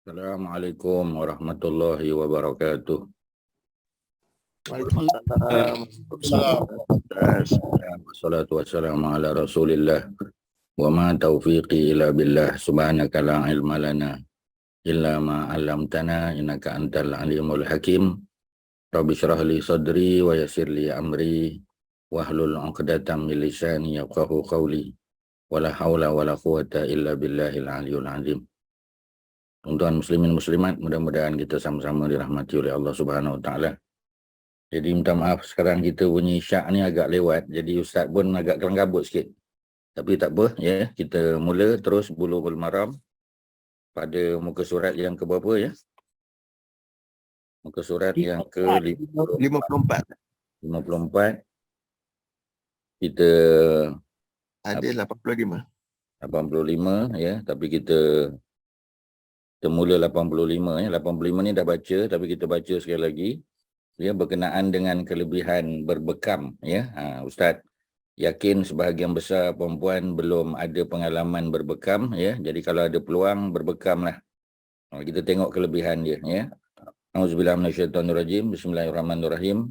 Assalamualaikum warahmatullahi wabarakatuh. Waalaikumsalam. Wassalatu wassalamu ala rasulillah. Wa ma taufiqi illa billah. Subhanaka la ilma lana illa ma 'allamtana innaka antal alimul hakim. Rabbi shrah li sadri wa yassir li amri wahlul 'uqdatam min lisani yafqahu qawli. Wala haula wala quwata illa billahil aliyul azim. Tuan-tuan muslimin muslimat, mudah-mudahan kita sama-sama dirahmati oleh Allah Subhanahu wa taala. Jadi minta maaf sekarang kita bunyi syak ni agak lewat. Jadi Ustaz pun agak kelang-kabut sikit. Tapi tak apa ya, kita mula terus Bulughul Maram pada muka surat yang ke berapa ya? Muka surat yang ke 54. 54. Kita Ada 85. 85 ya, tapi kita mula 85 ya. 85 ni dah baca tapi kita baca sekali lagi. Ya, berkenaan dengan kelebihan berbekam ya. Ustaz yakin sebahagian besar perempuan belum ada pengalaman berbekam ya. Jadi kalau ada peluang berbekamlah. Kita tengok kelebihan dia ya. Auzubillahi minasyaitonirrajim. Bismillahirrahmanirrahim.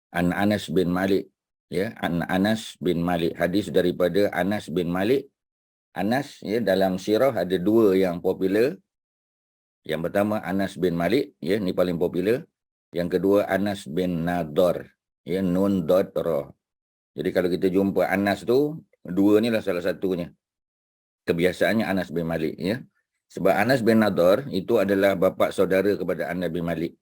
An Anas bin Malik ya, An Anas bin Malik. Hadis daripada Anas bin Malik. Anas ya, dalam sirah ada dua yang popular. Yang pertama Anas bin Malik ya, ni paling popular. Yang kedua Anas bin Nadar ya, nun dot ra. Jadi kalau kita jumpa Anas tu, dua ni lah salah satunya. Kebiasaannya Anas bin Malik ya. Sebab Anas bin Nadar itu adalah bapa saudara kepada Anas bin Malik.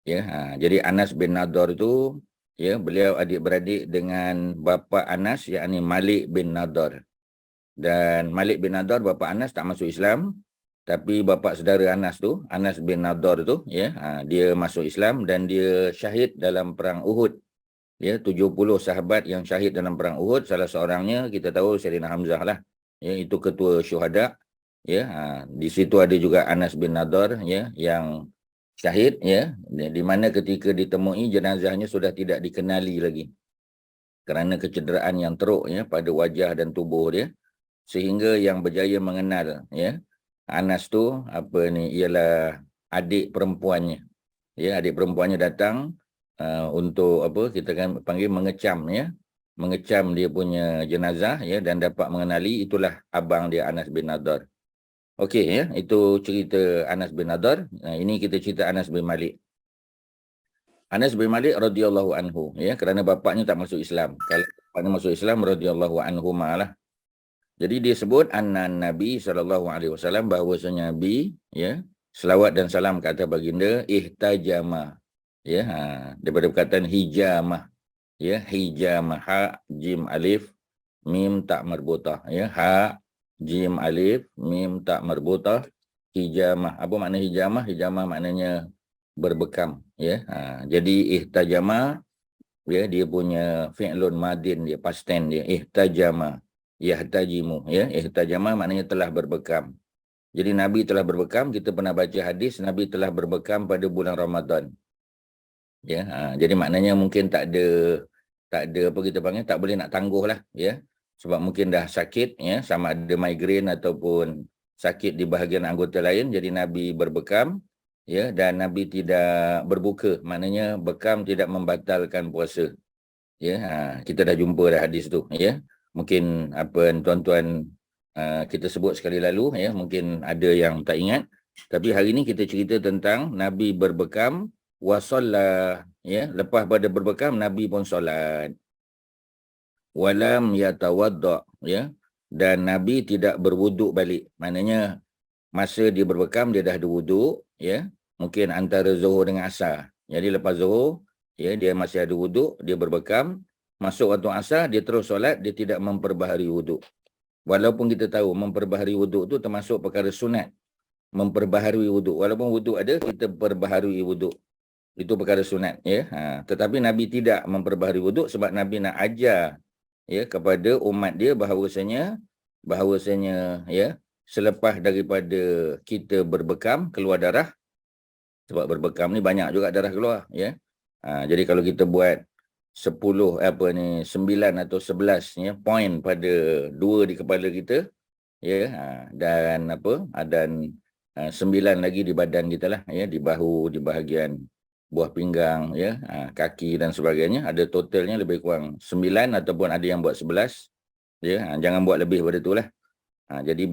Ya, jadi Anas bin Nadar itu ya, beliau adik-beradik dengan bapa Anas, yakni Malik bin Nadar. Dan Malik bin Nadar bapa Anas tak masuk Islam. Tapi bapa saudara Anas tu, Anas bin Nadar tu ya, dia masuk Islam dan dia syahid dalam perang Uhud. Ya, 70 sahabat yang syahid dalam perang Uhud, salah seorangnya kita tahu Sayyidina Hamzah lah. Ya, itu ketua syuhada. Ya, di situ ada juga Anas bin Nadar ya yang syahid ya, di mana ketika ditemui jenazahnya sudah tidak dikenali lagi kerana kecederaan yang teruk ya pada wajah dan tubuh dia, sehingga yang berjaya mengenal ya Anas tu ialah adik perempuannya. Ya, adik perempuannya datang untuk kita kan panggil mengecam ya. Mengecam dia punya jenazah ya, dan dapat mengenali itulah abang dia Anas bin Nadar. Okey ya, itu cerita Anas bin Nadar. Ini kita cerita Anas bin Malik. Anas bin Malik radhiyallahu anhu ya, kerana bapaknya tak masuk Islam. Kalau bapaknya masuk Islam radhiyallahu anhu malah. Jadi dia sebut annan Nabi SAW, bahawasanya Nabi ya, selawat dan salam kata baginda, ihtajama ya, daripada perkataan hijamah ya, hijamah, ha jim alif mim tak marbutah ya, ha jim alif mim tak marbutah, hijamah. Apa makna hijamah? Hijamah maknanya berbekam ya. Jadi ihtajama ya, dia punya fi'lun madin dia, past tense dia, ihtajama yahtajimu ya, ihtajama maknanya telah berbekam. Jadi Nabi telah berbekam. Kita pernah baca hadis Nabi telah berbekam pada bulan Ramadan ya. Jadi maknanya mungkin tak ada apa kita panggil, tak boleh nak tangguh lah ya, sebab mungkin dah sakit ya, sama ada migrain ataupun sakit di bahagian anggota lain. Jadi Nabi berbekam ya, dan Nabi tidak berbuka, maknanya bekam tidak membatalkan puasa ya. Kita dah jumpa dah hadis tu ya. Mungkin tuan-tuan kita sebut sekali lalu ya, mungkin ada yang tak ingat. Tapi hari ini kita cerita tentang Nabi berbekam wasalla ya, lepas pada berbekam Nabi pun solat. Walam yatawadda ya, dan Nabi tidak berwuduk balik. Maknanya masa dia berbekam dia dah ada wuduk ya, mungkin antara Zuhur dengan Asar. Jadi lepas Zuhur ya, dia masih ada wuduk, dia berbekam. Masuk waktu Asar dia terus solat, dia tidak memperbaharui wuduk. Walaupun kita tahu memperbaharui wuduk tu termasuk perkara sunat. Memperbaharui wuduk, walaupun wuduk ada, kita perbaharui wuduk, itu perkara sunat ya. Tetapi Nabi tidak memperbaharui wuduk sebab Nabi nak ajar ya kepada umat dia bahawasanya ya, selepas daripada kita berbekam keluar darah, sebab berbekam ni banyak juga darah keluar ya. Jadi kalau kita buat 9 atau 11 ya, point pada 2 di kepala kita ya, dan 9 lagi di badan kita lah, ya, di bahu, di bahagian buah pinggang, ya, kaki dan sebagainya. Ada totalnya lebih kurang 9 ataupun ada yang buat 11, ya. Jangan buat lebih daripada tu lah. Jadi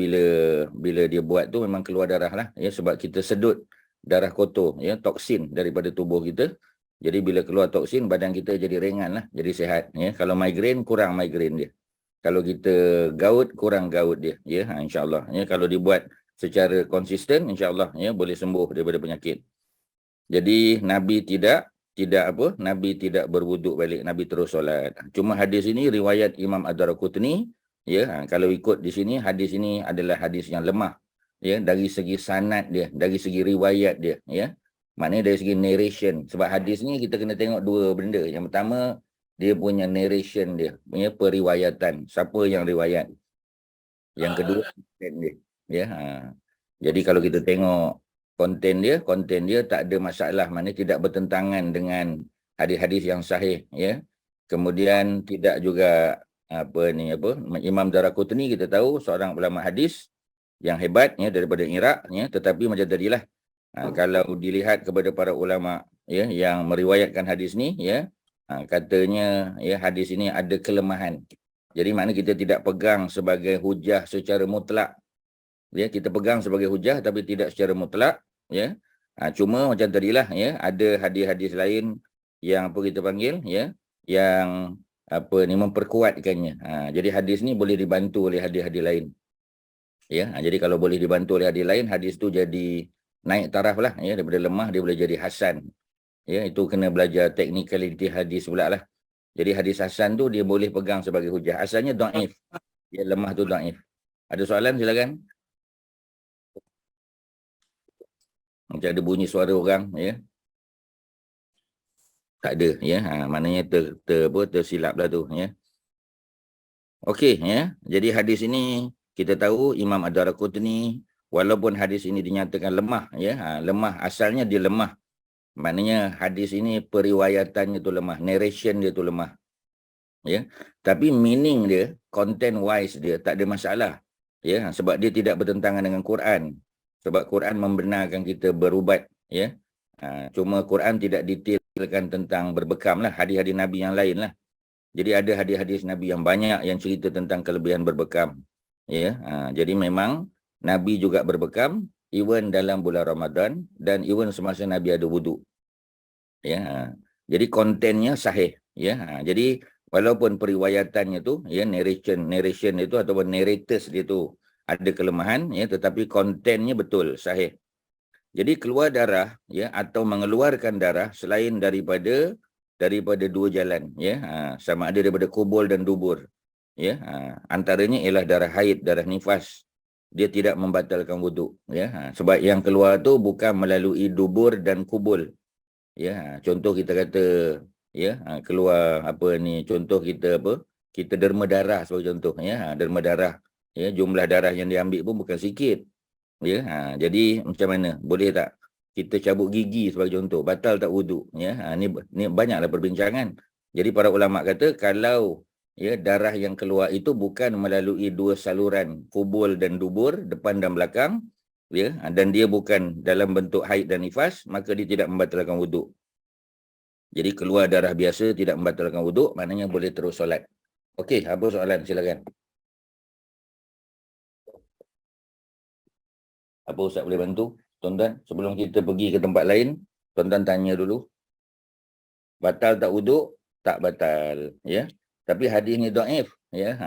bila dia buat tu memang keluar darah lah, ya, sebab kita sedut darah kotor, ya, toksin daripada tubuh kita. Jadi bila keluar toksin, badan kita jadi ringan lah, jadi sihat, ya. Kalau migrain, kurang migrain dia. Kalau kita gout, kurang gout dia, ya, insya-Allah. Ya, kalau dibuat secara konsisten, insya-Allah, ya, boleh sembuh daripada penyakit. Jadi Nabi tidak Nabi tidak berwuduk balik, Nabi terus solat. Cuma hadis ini riwayat Imam Ad-Darqutni, ya, kalau ikut di sini, hadis ini adalah hadis yang lemah, ya, dari segi sanad dia, dari segi riwayat dia, ya. Maknanya dari segi narration. Sebab hadis ni kita kena tengok dua benda. Yang pertama, dia punya narration dia, punya periwayatan, siapa yang riwayat. Yang kedua, konten dia, ya. Jadi kalau kita tengok konten dia tak ada masalah, maknanya tidak bertentangan dengan hadis-hadis yang sahih, ya. Kemudian tidak juga Imam Daraqutni kita tahu seorang ulama hadis yang hebat, ya, daripada Iraq, ya, tetapi macam tadilah, kalau dilihat kepada para ulama, ya, yang meriwayatkan hadis ni, ya, katanya, ya, hadis ini ada kelemahan. Jadi maknanya kita tidak pegang sebagai hujah secara mutlak. Ya, kita pegang sebagai hujah tapi tidak secara mutlak, ya. Cuma macam tadilah, ya, ada hadis-hadis lain yang apa kita panggil, ya, yang memperkuatkannya. Jadi hadis ni boleh dibantu oleh hadis-hadis lain. Ya, jadi kalau boleh dibantu oleh hadis lain, hadis tu jadi naik taraf lah, ya, daripada lemah dia boleh jadi hasan. Ya, itu kena belajar technicality hadis pula lah. Jadi hadis hasan tu dia boleh pegang sebagai hujah. Asalnya dhaif. Ya, lemah tu dhaif. Ada soalan silakan. Macam ada bunyi suara orang, ya. Tak ada, ya. Maknanya tersilap lah tu, ya. Okey, ya. Jadi hadis ini kita tahu Imam Ad-Darqutni, walaupun hadis ini dinyatakan lemah, ya. Lemah, asalnya dia lemah. Maknanya hadis ini periwayatannya tu lemah, narration dia tu lemah. Ya. Tapi meaning dia, content wise dia tak ada masalah. Ya, sebab dia tidak bertentangan dengan Quran. Sebab Quran membenarkan kita berubat, ya. Cuma Quran tidak detailkan tentang berbekam lah, hadis-hadis Nabi yang lain lah. Jadi ada hadis-hadis Nabi yang banyak yang cerita tentang kelebihan berbekam. Ya, jadi memang Nabi juga berbekam, even dalam bulan Ramadan dan even semasa Nabi ada wuduk. Ya, jadi kontennya sahih. Ya, jadi walaupun periwayatannya tu, ya, narration itu ataupun narrators dia tu ada kelemahan, ya, tetapi kontennya betul, sahih. Jadi keluar darah, ya, atau mengeluarkan darah selain daripada dua jalan, ya, sama ada daripada kubul dan dubur, ya, antaranya ialah darah haid, darah nifas. Dia tidak membatalkan wuduk, ya, sebab yang keluar tu bukan melalui dubur dan kubul, ya. Contoh kita kata, ya, keluar contoh kita derma darah sebagai contoh, ya, derma darah, ya, jumlah darah yang diambil pun bukan sikit, ya. Jadi macam mana, boleh tak kita cabut gigi sebagai contoh, batal tak wuduk, ya. Ni banyaklah perbincangan. Jadi para ulama kata kalau, ya, darah yang keluar itu bukan melalui dua saluran kubul dan dubur, depan dan belakang, ya, dan dia bukan dalam bentuk haid dan nifas, maka dia tidak membatalkan wuduk. Jadi keluar darah biasa tidak membatalkan wuduk, maknanya boleh terus solat. Okey, apa soalan? Silakan. Apa Ustaz boleh bantu? Tuan-tuan, sebelum kita pergi ke tempat lain, tuan-tuan tanya dulu. Batal tak wuduk? Tak batal, ya. Tapi hadis ni dhaif, ya.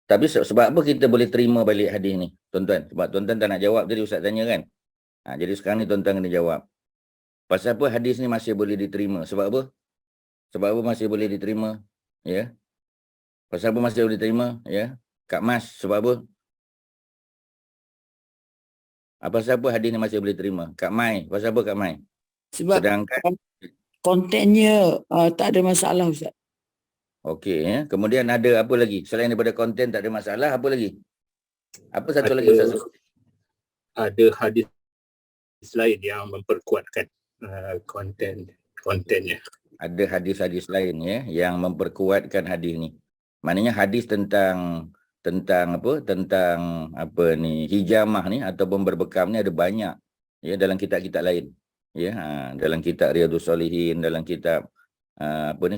Tapi sebab apa kita boleh terima balik hadis ni, tuan-tuan? Sebab tuan-tuan tak nak jawab tadi Ustaz tanya kan. Jadi sekarang ni tuan-tuan kena jawab. Pasal apa hadis ni masih boleh diterima? Sebab apa? Sebab apa masih boleh diterima? Ya. Pasal apa masih boleh diterima? Ya. Kak Mas, sebab apa? Pasal apa hadis ni masih boleh terima? Kak Mai, pasal apa Kak Mai? Sebab Sedangkan kontennya tak ada masalah, Ustaz. okey, ya. Kemudian ada apa lagi? Selain daripada konten tak ada masalah, apa lagi? Apa satu lagi Ustaz? Ada hadis lain yang memperkuatkan kontennya. Ada hadis-hadis lain, ya, yang memperkuatkan hadis ni. Maknanya hadis tentang tentang ni hijamah ni ataupun berbekam ni ada banyak ya dalam kitab-kitab lain. Ya, dalam kitab Riyadhus Shalihin, dalam kitab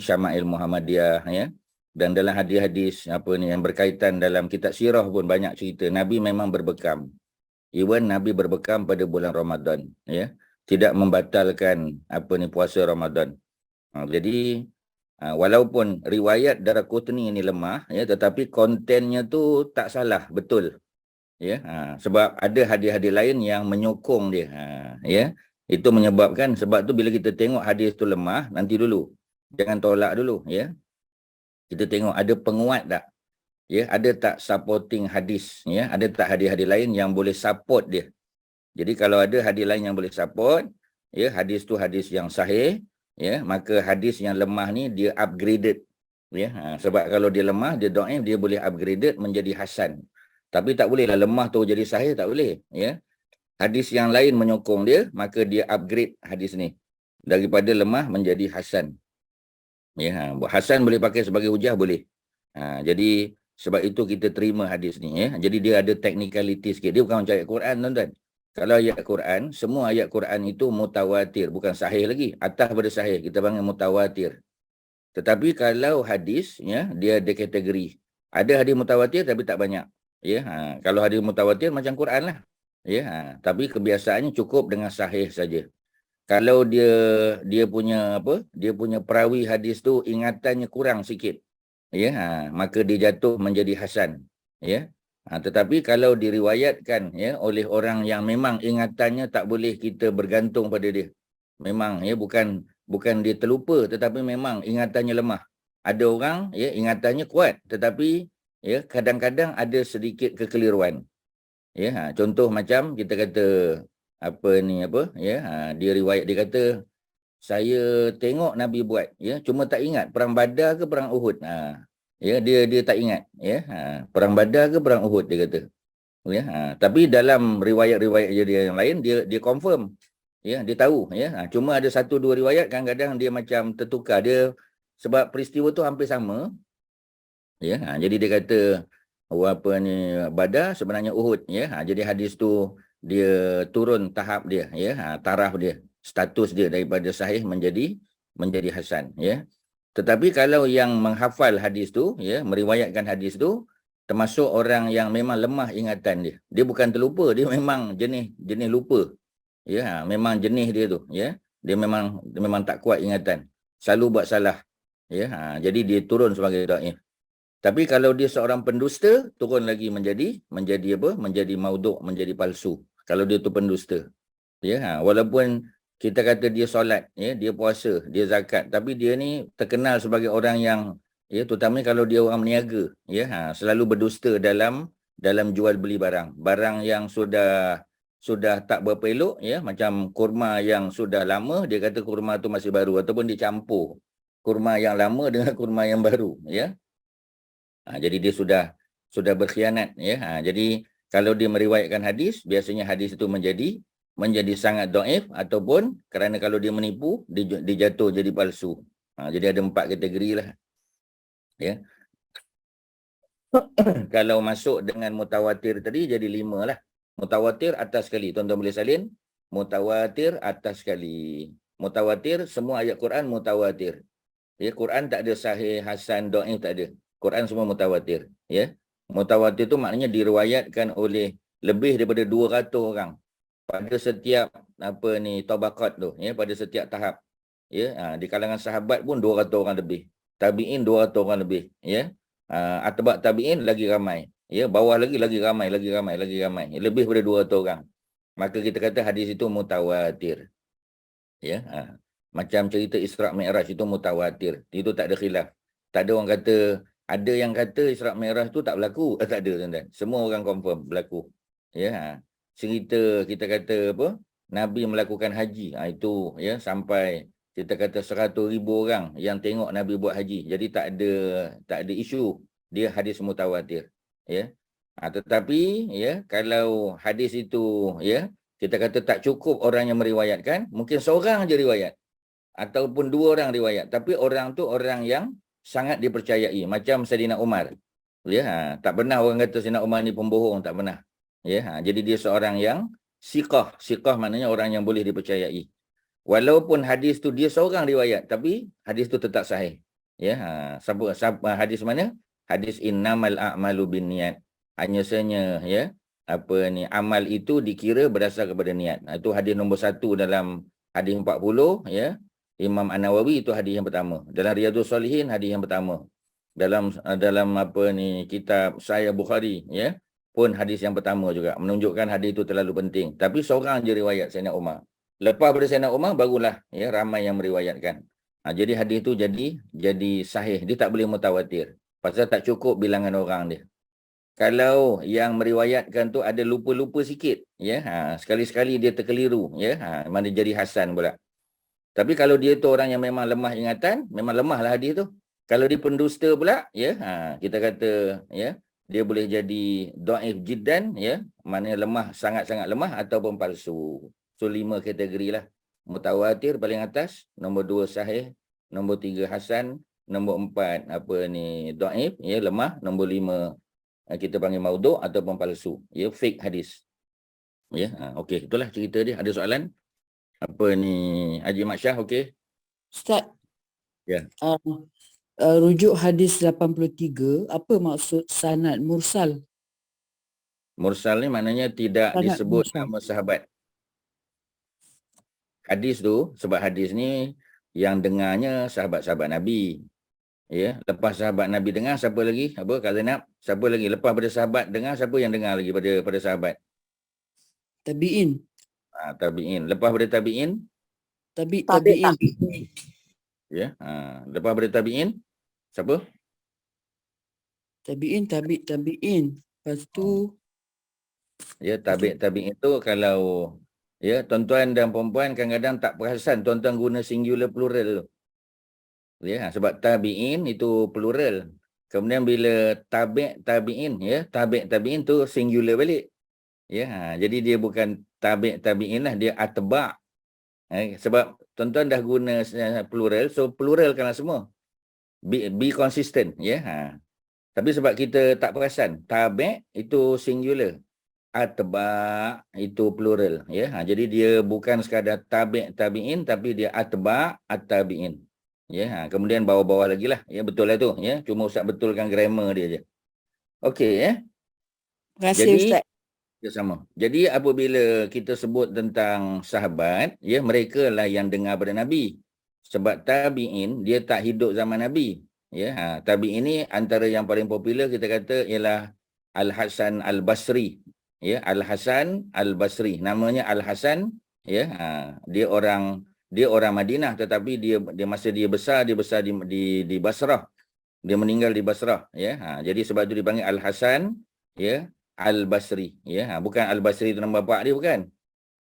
Syama'il Muhammadiyah ya. Dan dalam hadis-hadis yang berkaitan dalam kitab sirah pun banyak cerita Nabi memang berbekam. Even Nabi berbekam pada bulan Ramadan ya. Tidak membatalkan puasa Ramadan. Jadi walaupun riwayat Daraqutni ini lemah ya, tetapi kontennya tu tak salah, betul. Ya, sebab ada hadis-hadis lain yang menyokong dia. Ya. Itu menyebabkan, sebab tu bila kita tengok hadis tu lemah, nanti dulu. Jangan tolak dulu ya. Kita tengok ada penguat tak? Ya, ada tak supporting hadis ya? Ada tak hadis-hadis lain yang boleh support dia? Jadi kalau ada hadis lain yang boleh support, ya, hadis tu hadis yang sahih, ya, maka hadis yang lemah ni dia upgraded. Ya, sebab kalau dia lemah, dia dhaif, dia boleh upgraded menjadi hasan. Tapi tak bolehlah lemah tu jadi sahih, tak boleh, ya. Hadis yang lain menyokong dia, maka dia upgrade hadis ni daripada lemah menjadi hasan. Ya, hasan boleh pakai sebagai hujah, boleh. Jadi sebab itu kita terima hadis ni ya. Jadi dia ada technicality sikit. Dia bukan macam ayat Quran, tuan-tuan. Kalau ayat Quran, semua ayat Quran itu mutawatir, bukan sahih lagi. Atas pada sahih, kita panggil mutawatir. Tetapi kalau hadis ya, dia ada kategori. Ada hadis mutawatir tapi tak banyak. Ya, kalau hadis mutawatir macam Quran lah. Ya, tapi kebiasaannya cukup dengan sahih saja. Kalau dia punya dia punya perawi hadis tu ingatannya kurang sikit. Ya, maka dia jatuh menjadi hasan. Ya. Tetapi kalau diriwayatkan ya oleh orang yang memang ingatannya tak boleh kita bergantung pada dia. Memang ya bukan dia terlupa, tetapi memang ingatannya lemah. Ada orang ya ingatannya kuat, tetapi ya kadang-kadang ada sedikit kekeliruan. Ya, contoh macam kita kata dia riwayat, dia kata saya tengok Nabi buat ya, cuma tak ingat perang Badar ke perang Uhud. Ya, dia tak ingat ya, perang Badar ke perang Uhud dia kata. Ya, tapi dalam riwayat-riwayat dia yang lain dia confirm. Ya, dia tahu ya. Cuma ada satu dua riwayat kadang-kadang dia macam tertukar dia sebab peristiwa tu hampir sama. Ya, jadi dia kata Badar sebenarnya Uhud ya. Jadi hadis tu dia turun tahap dia ya, taraf dia, status dia daripada sahih menjadi hasan ya. Tetapi kalau yang menghafal hadis tu, ya, meriwayatkan hadis tu, termasuk orang yang memang lemah ingatan dia. Dia bukan terlupa, dia memang jenis lupa. Ya, memang jenis dia tu, ya. Dia memang tak kuat ingatan. Selalu buat salah. Ya, jadi dia turun sebagai dhaif. Tapi kalau dia seorang pendusta, turun lagi menjadi maudhu', menjadi palsu. Kalau dia tu pendusta. Ya, walaupun kita kata dia solat, ya, dia puasa, dia zakat, tapi dia ni terkenal sebagai orang yang, ya, terutama kalau dia orang meniaga, ya, selalu berdusta dalam jual beli barang yang sudah tak berapa elok, ya, macam kurma yang sudah lama, dia kata kurma tu masih baru, ataupun dia campur kurma yang lama dengan kurma yang baru, ya. Jadi dia sudah berkhianat, ya. Jadi kalau dia meriwayatkan hadis, biasanya hadis itu menjadi sangat dhaif, ataupun kerana kalau dia menipu, dia jatuh jadi palsu. Jadi ada 4 kategori lah. Ya. Kalau masuk dengan mutawatir tadi, jadi 5 lah. Mutawatir atas sekali. Tuan-tuan boleh salin. Mutawatir atas sekali. Mutawatir, semua ayat Quran mutawatir. Ya, Quran tak ada sahih, hasan, dhaif, tak ada. Quran semua mutawatir. Ya. Mutawatir tu maknanya diriwayatkan oleh lebih daripada 200 orang. Pada setiap tabaqat tu, ya, pada setiap tahap, ya, di kalangan sahabat pun 200 orang lebih, tabi'in 200 orang lebih, ya, atba'ut tabi'in lagi ramai, ya, bawah lagi ramai, lebih daripada 200 orang. Maka kita kata hadis itu mutawatir, ya. Macam cerita Isra' Mi'raj itu mutawatir, itu tak ada khilaf. Tak ada orang kata, ada yang kata Isra' Mi'raj tu tak berlaku, tak ada, tuan-tuan. Semua orang confirm berlaku, ya. Cerita kita kata Nabi melakukan haji, itu ya sampai kita kata 100,000 orang yang tengok Nabi buat haji. Jadi tak ada isu, dia hadis mutawatir, ya. Tetapi ya kalau hadis itu ya kita kata tak cukup orang yang meriwayatkan, mungkin seorang je riwayat ataupun 2 orang riwayat, tapi orang tu orang yang sangat dipercayai, macam Saidina Umar. Ya, tak pernah orang kata Sayyidina Umar ni pembohong, tak pernah. Ya, jadi dia seorang yang siqah. Siqah maknanya orang yang boleh dipercayai. Walaupun hadis tu dia seorang riwayat, tapi hadis tu tetap sahih. Ya, siapa hadis mana? Hadis innamal a'malu binniyat. Hanya sahaja ya, apa ni, amal itu dikira berdasar kepada niat. Itu hadis nombor 1 dalam hadis 40 ya. Imam An-Nawawi itu hadis yang pertama. Dalam Riyadhus Shalihin hadis yang pertama. Dalam apa ni, kitab Sahih Bukhari ya, pun hadis yang pertama juga, menunjukkan hadis itu terlalu penting. Tapi seorang je riwayat Sayyidina Umar. Lepas pada Sayyidina Umar barulah ya ramai yang meriwayatkan. Jadi hadis itu jadi sahih, dia tak boleh mutawatir. Pasal tak cukup bilangan orang dia. Kalau yang meriwayatkan tu ada lupa-lupa sikit ya, sekali-sekali dia terkeliru ya, mana jadi hasan pula. Tapi kalau dia tu orang yang memang lemah ingatan, memang lemahlah hadis tu. Kalau dia pendusta pula ya, kita kata ya, dia boleh jadi dhaif jiddan ya, maknanya lemah, sangat-sangat lemah ataupun palsu. So 5 kategori lah. Mutawatir paling atas, nombor 2 sahih, nombor 3 hasan, nombor 4 apa ni, dhaif ya, lemah, nombor 5 kita panggil maudhu' ataupun palsu ya, fake hadis. Ya, okey, itulah cerita dia. Ada soalan? Apa ni Haji Mat Syah, okey? Ustaz. Ya. Rujuk hadis 83, apa maksud sanad mursal? Mursal ni maknanya tidak Sanad disebut mursal. nama sahabat. Hadis tu, sebab hadis ni yang dengarnya sahabat-sahabat Nabi. Ya, lepas sahabat Nabi dengar, siapa lagi? Apa Kak Zainab? Siapa lagi? Lepas pada sahabat dengar, siapa yang dengar lagi pada sahabat? Tabi'in. Tabi'in. Lepas pada tabi'in? Tabi'in. Ya, lepas pada tabi'in, siapa? Tabi'in. Lepas tu Ya, tabi'in itu kalau ya, tuan-tuan dan perempuan kadang-kadang tak perasan tuan-tuan guna singular plural tu. Ya, sebab tabi'in itu plural. Kemudian bila tabi'in ya, tabi'in tu singular balik. Ya, jadi dia bukan tabi'in lah, dia atba'. Sebab tuan-tuan dah guna plural, so pluralkanlah semua. Be consistent ya. Tapi sebab kita tak perasan, tabi' itu singular, atba' itu plural ya. Jadi dia bukan sekadar tabi'in tapi dia atba' at-tabi'in. Ya, kemudian bawah-bawah lagi lah. Ya, betul lah tu ya. Cuma Ustaz betulkan grammar dia je. Okey ya. terima kasih Jadi Ustaz. ya, sama. Jadi apabila kita sebut tentang sahabat, ya, mereka lah yang dengar pada Nabi. Sebab tabi'in dia tak hidup zaman Nabi. Ya, tabi'in ini antara yang paling popular kita kata ialah Al-Hasan Al-Basri. Ya, Al-Hasan Al-Basri. Namanya Al-Hasan ya, dia orang Madinah, tetapi dia masa dia besar di Basrah. Dia meninggal di Basrah ya. Jadi sebab itu dipanggil Al-Hasan ya Al-Basri ya. Bukan Al-Basri itu nama bapak dia, bukan.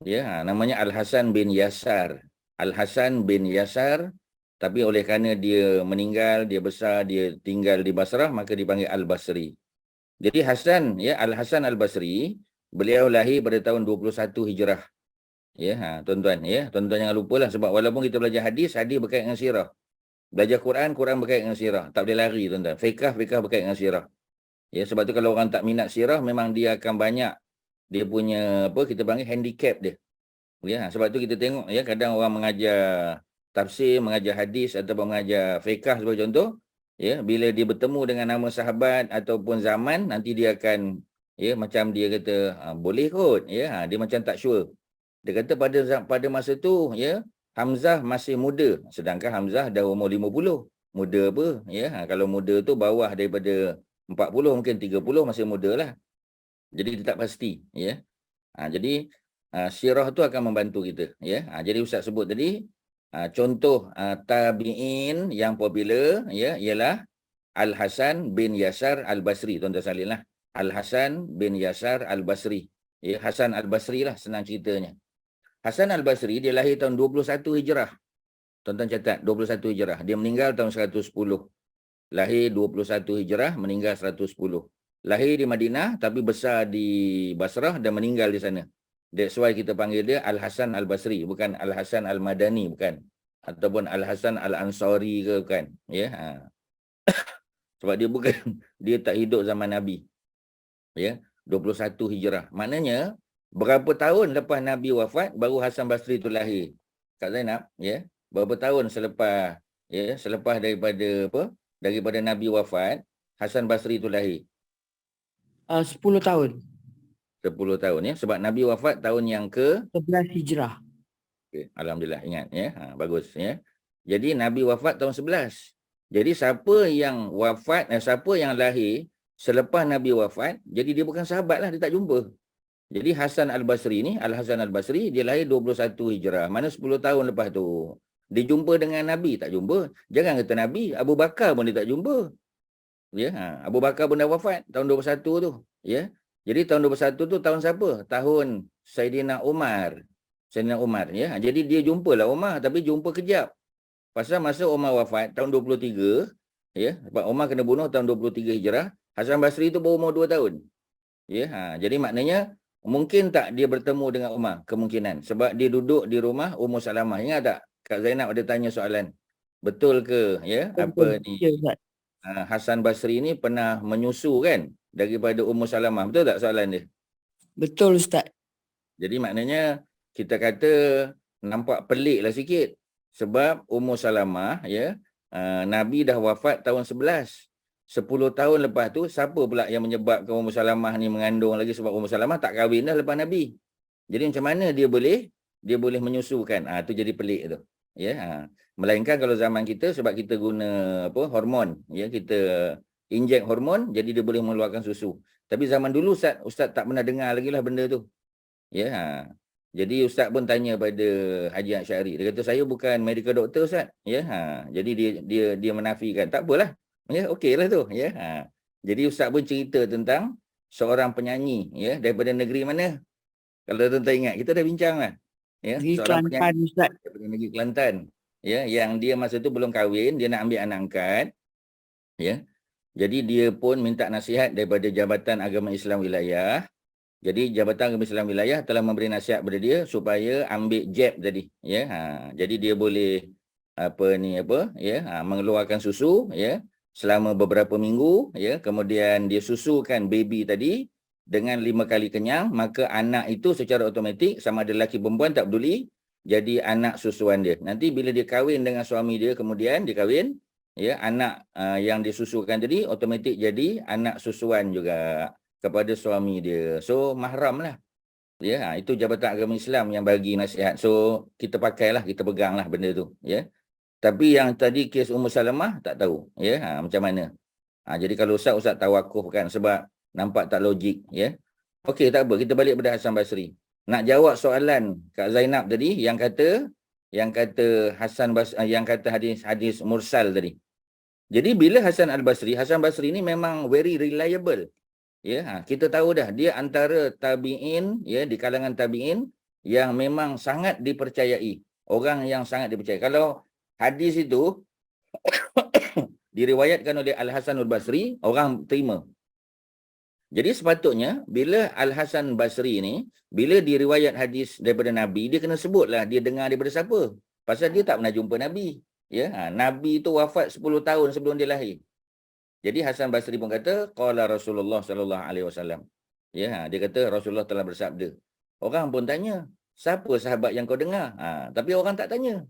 Ya, namanya Al-Hasan bin Yasar. Al-Hasan bin Yasar, tapi oleh kerana dia meninggal, dia besar, dia tinggal di Basrah, maka dipanggil Al-Basri. Jadi Hasan ya, Al-Hasan Al-Basri, beliau lahir pada tahun 21 Hijrah. Ya, tuan-tuan ya, tuan-tuan jangan lupalah, sebab walaupun kita belajar hadis berkaitan dengan sirah. Belajar Quran berkaitan dengan sirah. Tak boleh lari, tuan-tuan. Fiqh berkaitan dengan sirah. Ya, sebab tu kalau orang tak minat sirah, memang dia akan banyak dia punya apa kita panggil handicap dia. Ya, sebab tu kita tengok ya, kadang orang mengajar tafsir, mengajar hadis ataupun mengajar fiqh sebagai contoh, ya, bila dia bertemu dengan nama sahabat ataupun zaman, nanti dia akan ya macam dia kata boleh kot ya, dia macam tak sure. Dia kata pada masa tu ya, Hamzah masih muda, sedangkan Hamzah dah umur 50. Muda apa ya? Kalau muda tu bawah daripada 40, mungkin 30 masih muda lah. Jadi dia tak pasti ya. Jadi sirah tu akan membantu kita ya. Jadi Ustaz sebut tadi contoh tabi'in yang popular ya ialah Al-Hasan bin Yasar Al-Basri. Tuan-tuan salin lah. Al-Hasan bin Yasar Al-Basri. Ya, Hasan Al-Basri lah senang ceritanya. Hasan Al-Basri dia lahir tahun 21 Hijrah. Tuan-tuan catat 21 Hijrah. Dia meninggal tahun 110. Lahir 21 Hijrah, meninggal 110. Lahir di Madinah tapi besar di Basrah dan meninggal di sana. That's why kita panggil dia Al-Hasan Al-Basri, bukan Al-Hasan Al-Madani, bukan. Ataupun Al-Hasan Al-Ansari ke, bukan. Ya. Sebab dia bukan dia tak hidup zaman Nabi. Ya, 21 Hijrah. Maknanya berapa tahun lepas Nabi wafat baru Hasan Basri tu lahir. Kak Zainab, ya. Berapa tahun selepas selepas daripada Nabi wafat, Hasan Basri tu lahir. 10 tahun. 10 tahun ya. Sebab Nabi wafat tahun yang ke 11 Hijrah. okay. Alhamdulillah ingat ya. Bagus ya. Jadi Nabi wafat tahun 11. Jadi siapa yang wafat siapa yang lahir selepas Nabi wafat, jadi dia bukan sahabat lah, dia tak jumpa. Jadi Hasan Al-Basri ni, Al-Hasan Al-Basri, dia lahir 21 Hijrah. Mana 10 tahun lepas tu. Dia jumpa dengan Nabi, tak jumpa. Jangan kata Nabi, Abu Bakar pun dia tak jumpa. Ya, Abu Bakar pun dah wafat tahun 21 tu. Ya. Jadi tahun 21 tu tahun siapa? Tahun Saidina Umar. Saidina Umar ya. Jadi dia jumpalah Umar tapi jumpa kejap. Pasal masa Umar wafat tahun 23 ya, sebab Umar kena bunuh tahun 23 Hijrah, Hasan Basri tu baru umur 2 tahun. Ya, jadi maknanya mungkin tak dia bertemu dengan Umar, kemungkinan sebab dia duduk di rumah Ummu Salamah. Ingat tak? Kak Zainab ada tanya soalan. Betul ke ya apa ni? Ya, Ustaz. Hasan Basri ni pernah menyusu kan daripada Ummu Salamah. Betul tak soalan dia? Betul, Ustaz. Jadi maknanya kita kata nampak pelik lah sikit. Sebab Ummu Salamah ya, Nabi dah wafat tahun 11. 10 tahun lepas tu siapa pula yang menyebabkan Ummu Salamah ni mengandung lagi, sebab Ummu Salamah tak kahwin dah lepas Nabi. Jadi macam mana dia boleh menyusukan? Tu jadi pelik tu. Ya, melainkan kalau zaman kita sebab kita guna hormon, ya, kita injek hormon jadi dia boleh mengeluarkan susu. Tapi zaman dulu Ustaz tak pernah dengar lagi lah benda tu. Ya. Jadi Ustaz pun tanya pada Haji Asyari. Dia kata saya bukan medical doctor Ustaz. Ya. Jadi dia menafikan. Tak apalah. Ya, okeylah tu. Ya. Jadi Ustaz pun cerita tentang seorang penyanyi ya daripada negeri mana? Kalau tuan-tuan ingat, kita dah bincang lah. Ya, Di seorang Kelantan, penyanyi Ustaz. daripada negeri Kelantan. Ya, yang dia masa tu belum kahwin, dia nak ambil anak angkat. Ya. Jadi dia pun minta nasihat daripada Jabatan Agama Islam Wilayah. Jadi Jabatan Agama Islam Wilayah telah memberi nasihat kepada dia supaya ambil jab tadi. Ya, jadi dia boleh mengeluarkan susu ya selama beberapa minggu ya, kemudian dia susukan baby tadi dengan 5 kali kenyang, maka anak itu secara automatik sama ada lelaki perempuan tak peduli jadi anak susuan dia. Nanti bila dia kahwin dengan suami dia, kemudian dia kahwin ya, anak yang disusukan tadi automatik jadi anak susuan juga kepada suami dia. So mahram lah. Ya, itu Jabatan Agama Islam yang bagi nasihat. So kita pakailah, kita peganglah benda tu ya. Tapi yang tadi kes Ummu Salamah tak tahu ya, macam mana. Jadi kalau Ustaz tawakufkan sebab nampak tak logik ya. Okey, tak apa, kita balik pada Hasan Basri. Nak jawab soalan Kak Zainab tadi yang kata Hasan Basri, yang kata hadis mursal tadi. Jadi bila Hasan Basri ni memang very reliable. Ya, kita tahu dah dia antara tabi'in ya, di kalangan tabi'in yang memang sangat dipercayai. Orang yang sangat dipercayai. Kalau hadis itu diriwayatkan oleh Al-Hasan Al-Basri, orang terima. Jadi sepatutnya bila Al-Hasan Basri ni, bila diriwayat hadis daripada Nabi, dia kena sebutlah dia dengar daripada siapa. Pasal dia tak pernah jumpa Nabi. Ya, Nabi tu wafat 10 tahun sebelum dia lahir. Jadi Hasan Basri pun kata qala Rasulullah sallallahu alaihi wasallam. Ya, dia kata Rasulullah telah bersabda. Orang pun tanya, siapa sahabat yang kau dengar? Tapi orang tak tanya.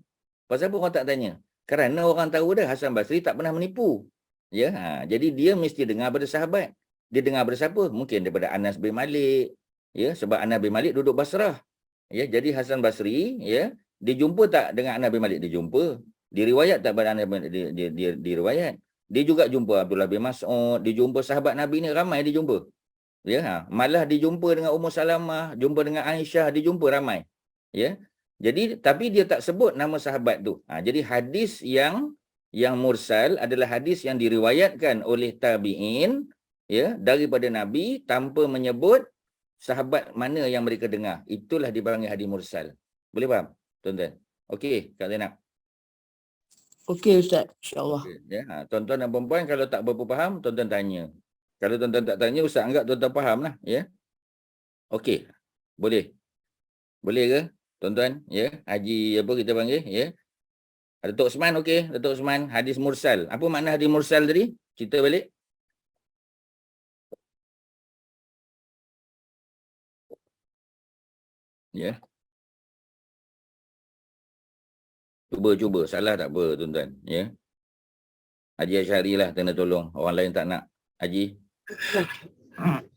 Pasal apa orang tak tanya? Kerana orang tahu dah Hasan Basri tak pernah menipu. Ya, jadi dia mesti dengar pada sahabat. Dia dengar daripada siapa? Mungkin daripada Anas bin Malik. Ya, sebab Anas bin Malik duduk Basrah. Ya, jadi Hasan Basri, ya, dia jumpa tak dengan Anas bin Malik? Dia jumpa. Diriwayat tak pada Anas bin Malik? Dia diriwayat. Dia juga jumpa Abdullah bin Mas'ud, dia jumpa sahabat Nabi ni ramai dia jumpa. Ya, malah dia jumpa dengan Ummu Salamah, jumpa dengan Aisyah, dia jumpa ramai. Ya. Jadi tapi dia tak sebut nama sahabat tu. Jadi hadis yang mursal adalah hadis yang diriwayatkan oleh tabi'in ya daripada Nabi tanpa menyebut sahabat mana yang mereka dengar. Itulah dipanggil hadis mursal. Boleh faham, tuan-tuan? Okey, Kak Zainab. Okey, Ustaz. InsyaAllah. Okay, ya. Tuan-tuan dan perempuan kalau tak berapa faham, tuan-tuan tanya. Kalau tuan-tuan tak tanya, Ustaz anggap tuan-tuan faham lah. Ya. Okey. Boleh. Boleh ke? Tuan-tuan. Ya. Haji apa kita panggil? Ya. Datuk Osman okey. Datuk Osman. Hadis mursal. Apa makna hadis mursal tadi? Cerita balik. Ya. Cuba. Salah tak apa, tuan-tuan. Ya. Haji Asyari lah kena tolong. Orang lain tak nak. Haji.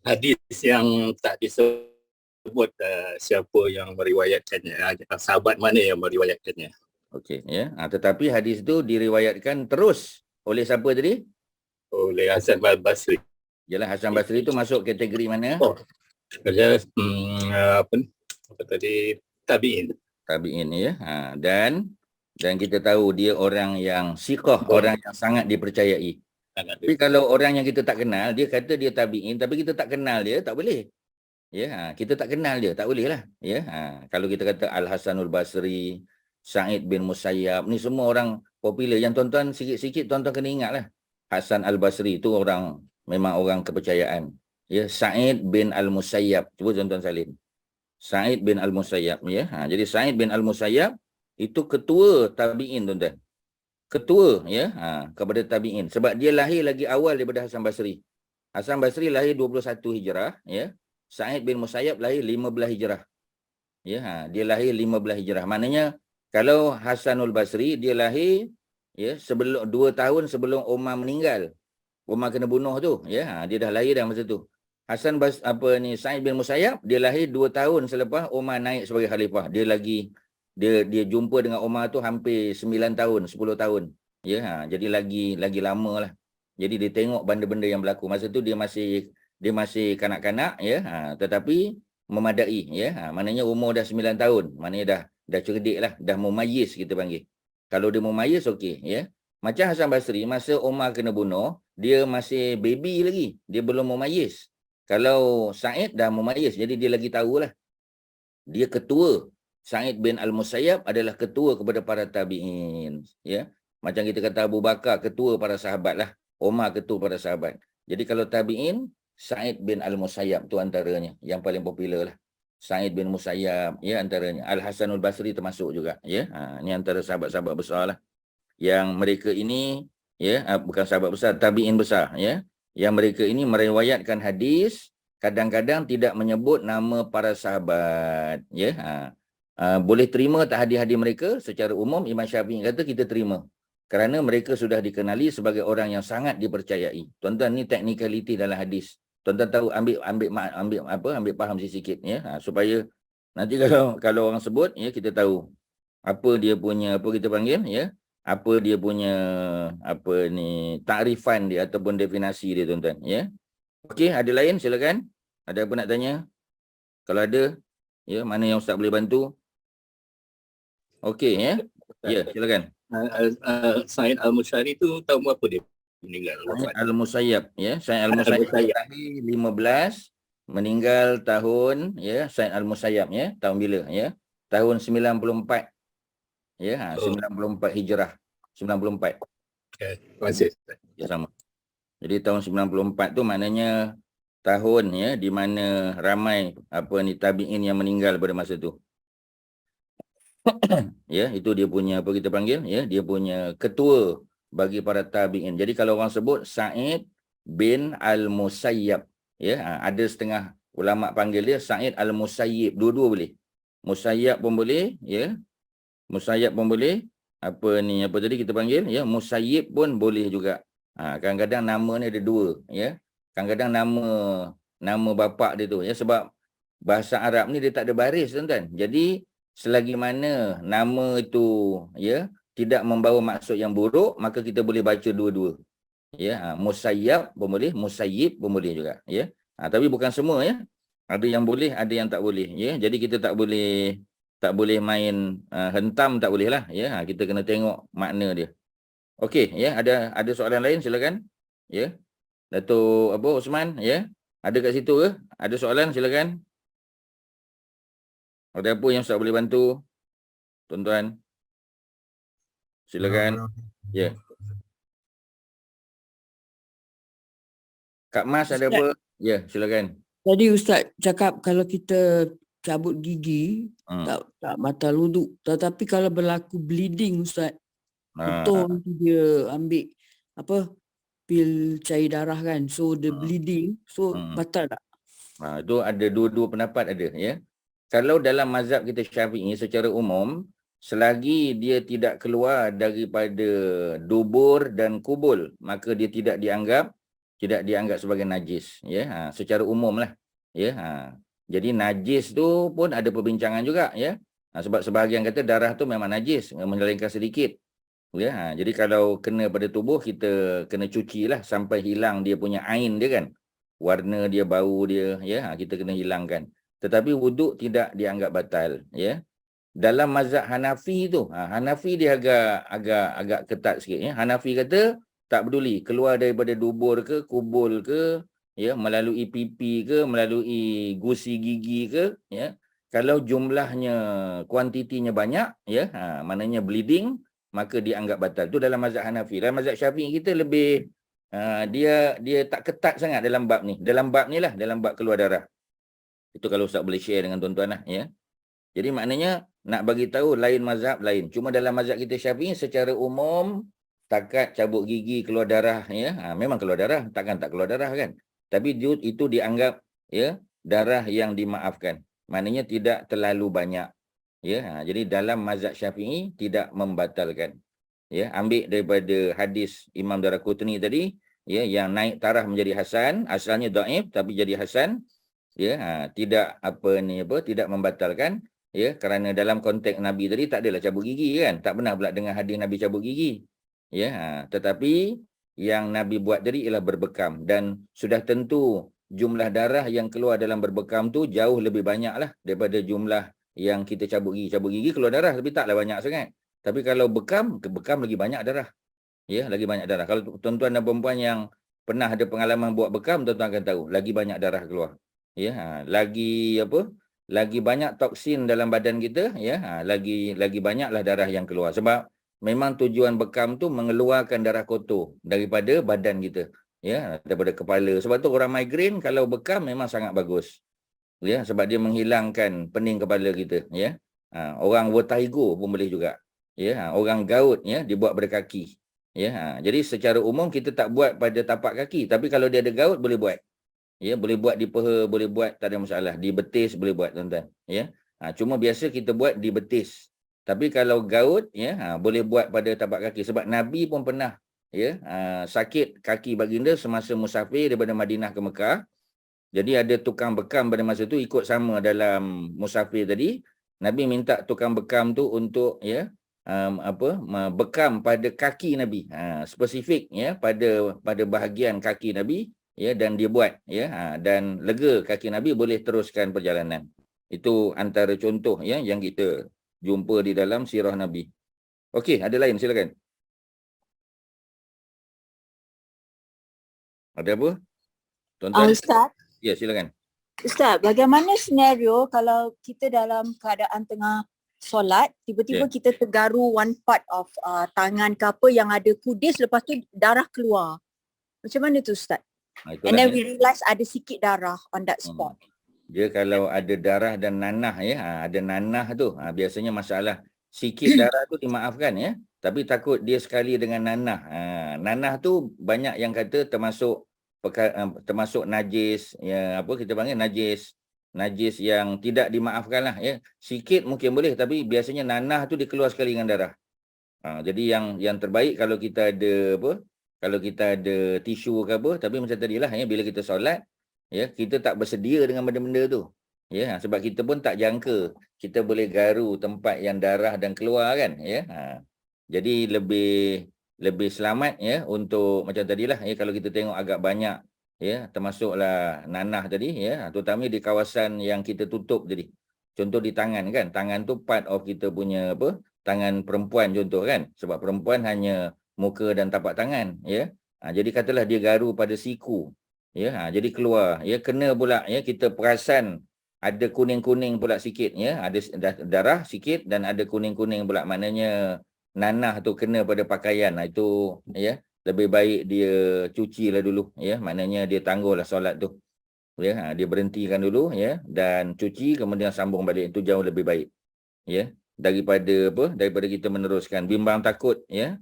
Hadis yang tak disebut siapa yang meriwayatkannya, sahabat mana yang meriwayatkannya. Okey, ya. Tetapi hadis tu diriwayatkan terus oleh siapa tadi? Oleh Hasan Al-Basri. Yalah, Hasan Basri tu masuk kategori mana? Oh, kerja apa tadi, tabi'in. Tabi'in, ya. Dan kita tahu dia orang yang siqah, orang yang sangat dipercayai. Tapi kalau orang yang kita tak kenal, dia kata dia tabi'in, tapi kita tak kenal dia, tak boleh. Ya, kita tak kenal dia, tak boleh lah. Ya, kalau kita kata Al-Hasanul Basri, Sa'id bin Musayyab, ni semua orang popular. Yang tuan-tuan sikit-sikit tuan-tuan kena ingat lah. Hasan Al-Basri tu orang, memang orang kepercayaan. Ya, Sa'id bin Al-Musayyab. Cuba tuan-tuan salin. Sa'id bin Al-Musayyab, ya. Jadi Sa'id bin Al-Musayyab itu ketua tabi'in, tuan-tuan. Ketua, ya, kepada tabi'in. Sebab dia lahir lagi awal daripada Hasan Basri. Hasan Basri lahir 21 Hijrah, ya. Sa'id bin Musayyab lahir 15 Hijrah. Ya, dia lahir 15 Hijrah. Maknanya kalau Hasanul Basri dia lahir ya sebelum 2 tahun sebelum Umar meninggal. Umar kena bunuh tu, ya. Dia dah lahir dah masa tu. Sa'id bin Musayyab dia lahir 2 tahun selepas Umar naik sebagai khalifah. Dia jumpa dengan Umar tu hampir 9 tahun, 10 tahun. Ya, jadi lagi lama lah. Jadi dia tengok benda-benda yang berlaku. Masa tu dia masih kanak-kanak, ya. Tetapi memadai, ya. Maknanya umur dah 9 tahun. Maknanya dah cerdik lah, dah mumayyiz kita panggil. Kalau dia mumayyiz, okey, ya. Macam Hasan Basri, masa Umar kena bunuh, dia masih baby lagi. Dia belum mumayyiz. Kalau Sa'id dah mumayyiz, jadi dia lagi tahulah. Dia ketua. Sa'id bin Al-Musayyab adalah ketua kepada para tabi'in, ya. Macam kita kata Abu Bakar ketua para sahabat lah. Umar ketua para sahabat. Jadi kalau tabi'in, Sa'id bin Al-Musayyab tu antaranya yang paling popular lah. Sa'id bin Musayyab, ya, antaranya. Al-Hasanul Basri termasuk juga, ya. Ini antara sahabat-sahabat besar lah. Yang mereka ini, ya, bukan sahabat besar, tabi'in besar, ya. Yang mereka ini meriwayatkan hadis, kadang-kadang tidak menyebut nama para sahabat, ya. Boleh terima tak hadis-hadis mereka? Secara umum Imam Syafi'i kata kita terima. Kerana mereka sudah dikenali sebagai orang yang sangat dipercayai. Tuan-tuan, ni teknikaliti dalam hadis. Tuan-tuan tahu ambil faham sikit, ya. Supaya nanti kalau orang sebut, ya, kita tahu apa dia punya, apa kita panggil, ya. Apa dia punya takrifan dia ataupun definisi dia, tuan-tuan, ya. Okey, ada lain silakan. Ada apa nak tanya? Kalau ada, ya, mana yang Ustaz boleh bantu? Okey, ya. Ya, silakan. Sa'id Al-Musyari tu tahun berapa dia meninggal? Sa'id Al-Musayyab, ya. Sa'id Al-Musayyab lahir 15, meninggal tahun, ya, Sa'id Al-Musayyab, ya. Tahun bila, ya? Tahun 94. Ya, 94 Hijrah. 94. Okay, terima kasih. Ya, sama. Jadi tahun 94 tu maknanya tahun, ya, di mana ramai tabi'in yang meninggal pada masa tu. Ya, itu dia punya apa kita panggil, ya, dia punya ketua bagi para tabi'in. Jadi kalau orang sebut Sa'id bin Al-Musayyab, ya, ada setengah ulama panggil dia Sa'id Al-Musayyib, dua-dua boleh. Musayyab pun boleh, ya. Musayyab pun boleh. Apa tadi kita panggil, ya, Musayyib pun boleh juga. Kadang-kadang nama ni ada dua, ya. Kadang-kadang nama bapa dia tu, ya, sebab bahasa Arab ni dia tak ada baris, tuan-tuan. Jadi selagi mana nama itu, ya, tidak membawa maksud yang buruk, maka kita boleh baca dua-dua. Ya, Musayyab pun boleh, Musayyib pun boleh juga, ya. Tapi bukan semua, ya. Ada yang boleh, ada yang tak boleh, ya. Jadi kita tak boleh main hentam, tak boleh lah, ya. Kita kena tengok makna dia. Okey, ya, ada soalan lain silakan. Ya. Datuk Osman, ya. Ada kat situ ke? Ada soalan silakan. Ada apa yang Ustaz boleh bantu? Tuan-tuan. Silakan. Ya. Kak Mas ada apa? Ya, silakan. Tadi Ustaz cakap kalau kita cabut gigi, tak batal wuduk. Tetapi kalau berlaku bleeding, Ustaz, betul dia ambil pil cair darah kan. So the Hmm. bleeding, so Hmm. batal tak? Itu ada dua-dua pendapat ada, ya. Kalau dalam mazhab kita Syafi'i secara umum, selagi dia tidak keluar daripada dubur dan kubul, maka dia tidak dianggap sebagai najis, ya. Secara umum lah, ya. Jadi najis tu pun ada perbincangan juga, ya. Sebab sebahagian kata darah tu memang najis, menyelengkan sedikit. Ya, jadi kalau kena pada tubuh, kita kena cuci lah sampai hilang dia punya ain dia kan. Warna dia, bau dia, ya, kita kena hilangkan. Tetapi wuduk tidak dianggap batal, ya. Dalam mazhab Hanafi tu, Hanafi dia agak ketat sikit, ya. Hanafi kata tak peduli keluar daripada dubur ke, kubul ke, ya, melalui pipi ke, melalui gusi gigi ke, ya. Kalau jumlahnya, kuantitinya banyak, ya, maknanya bleeding, maka dianggap batal. Itu dalam mazhab Hanafi. Dalam mazhab Syafi'i kita lebih dia tak ketat sangat dalam bab ni. Dalam bab ni lah, dalam bab keluar darah. Itu kalau Ustaz boleh share dengan tuan-tuan lah, ya. Jadi maknanya nak bagi tahu lain mazhab lain. Cuma dalam mazhab kita Syafi'i secara umum takat cabut gigi keluar darah, ya. Memang keluar darah, takkan tak keluar darah kan. Tapi itu dianggap, ya, darah yang dimaafkan. Maknanya tidak terlalu banyak. Ya, jadi dalam mazhab Syafi'i tidak membatalkan. Ya, ambil daripada hadis Imam Daraqutni tadi, ya, yang naik taraf menjadi hasan, asalnya dhaif tapi jadi hasan, ya, tidak tidak membatalkan, ya, kerana dalam konteks Nabi tadi tak adalah cabut gigi kan, tak pernah pula dengar hadis Nabi cabut gigi. Ya, tetapi yang Nabi buat tadi ialah berbekam, dan sudah tentu jumlah darah yang keluar dalam berbekam tu jauh lebih banyaklah daripada jumlah yang kita cabut gigi. Cabut gigi keluar darah tapi taklah banyak sangat. Tapi kalau bekam lagi banyak darah. Ya, lagi banyak darah. Kalau tuan-tuan dan perempuan yang pernah ada pengalaman buat bekam, tuan-tuan akan tahu lagi banyak darah keluar. Ya, lagi banyak toksin dalam badan kita, ya, lagi banyaklah darah yang keluar. Sebab memang tujuan bekam tu mengeluarkan darah kotor daripada badan kita, ya, daripada kepala. Sebab tu orang migrain kalau bekam memang sangat bagus. Ya, sebab dia menghilangkan pening kepala kita, ya. Orang vertigo pun boleh juga. Ya, orang gout, ya, dibuat pada kaki. Ya, jadi secara umum kita tak buat pada tapak kaki, tapi kalau dia ada gout boleh buat. Ya, boleh buat di peha, boleh buat, tak ada masalah. Di betis boleh buat, tuan-tuan. Ya. Cuma biasa kita buat di betis. Tapi kalau gout, ya, boleh buat pada tapak kaki, sebab Nabi pun pernah, ya, sakit kaki baginda semasa musafir daripada Madinah ke Mekah. Jadi ada tukang bekam pada masa tu ikut sama dalam musafir tadi. Nabi minta tukang bekam tu untuk, ya, bekam pada kaki Nabi, spesifik, ya, pada bahagian kaki Nabi, ya, dan dia buat, ya, dan lega kaki Nabi, boleh teruskan perjalanan. Itu antara contoh, ya, yang kita jumpa di dalam sirah Nabi. Okey, ada lain, silakan. Ada apa? Tuan-tuan? Ustaz, Ya, silakan. Ustaz, bagaimana senario kalau kita dalam keadaan tengah solat, tiba-tiba kita tergaru one part of tangan ke apa yang ada kudis, lepas tu darah keluar. Macam mana tu Ustaz? And then we realise ada sikit darah on that spot. Dia kalau ada darah dan nanah, ya, ada nanah tu, biasanya masalah sikit darah tu dimaafkan, ya. Tapi takut dia sekali dengan nanah. Nanah tu banyak yang kata termasuk najis, ya, apa kita panggil najis yang tidak dimaafkan lah, ya. Sikit mungkin boleh, tapi biasanya nanah tu dia keluar sekali dengan darah. Jadi yang terbaik kalau kita ada tisu ke apa, tapi macam tadilah, ya, bila kita solat, ya, kita tak bersedia dengan benda-benda tu, ya, sebab kita pun tak jangka kita boleh garu tempat yang darah dan keluar kan, ya. Jadi lebih selamat, ya, untuk macam tadilah, ya, kalau kita tengok agak banyak, ya, termasuklah nanah tadi, ya, terutama di kawasan yang kita tutup tadi. Contoh di tangan kan, tangan tu part of kita punya tangan perempuan contoh kan, sebab perempuan hanya muka dan tapak tangan, ya. Jadi katalah dia garu pada siku, ya, jadi keluar, ya, kena pula, ya, kita perasan ada kuning-kuning pula sikit, ya, ada darah sikit dan ada kuning-kuning pula, maknanya nanah tu kena pada pakaian. Itu, ya, lebih baik dia cucilah dulu, ya, maknanya dia tangguhlah solat tu, ya, dia berhentikan dulu, ya, dan cuci kemudian sambung balik. Itu jauh lebih baik, ya, daripada kita meneruskan bimbang takut, ya.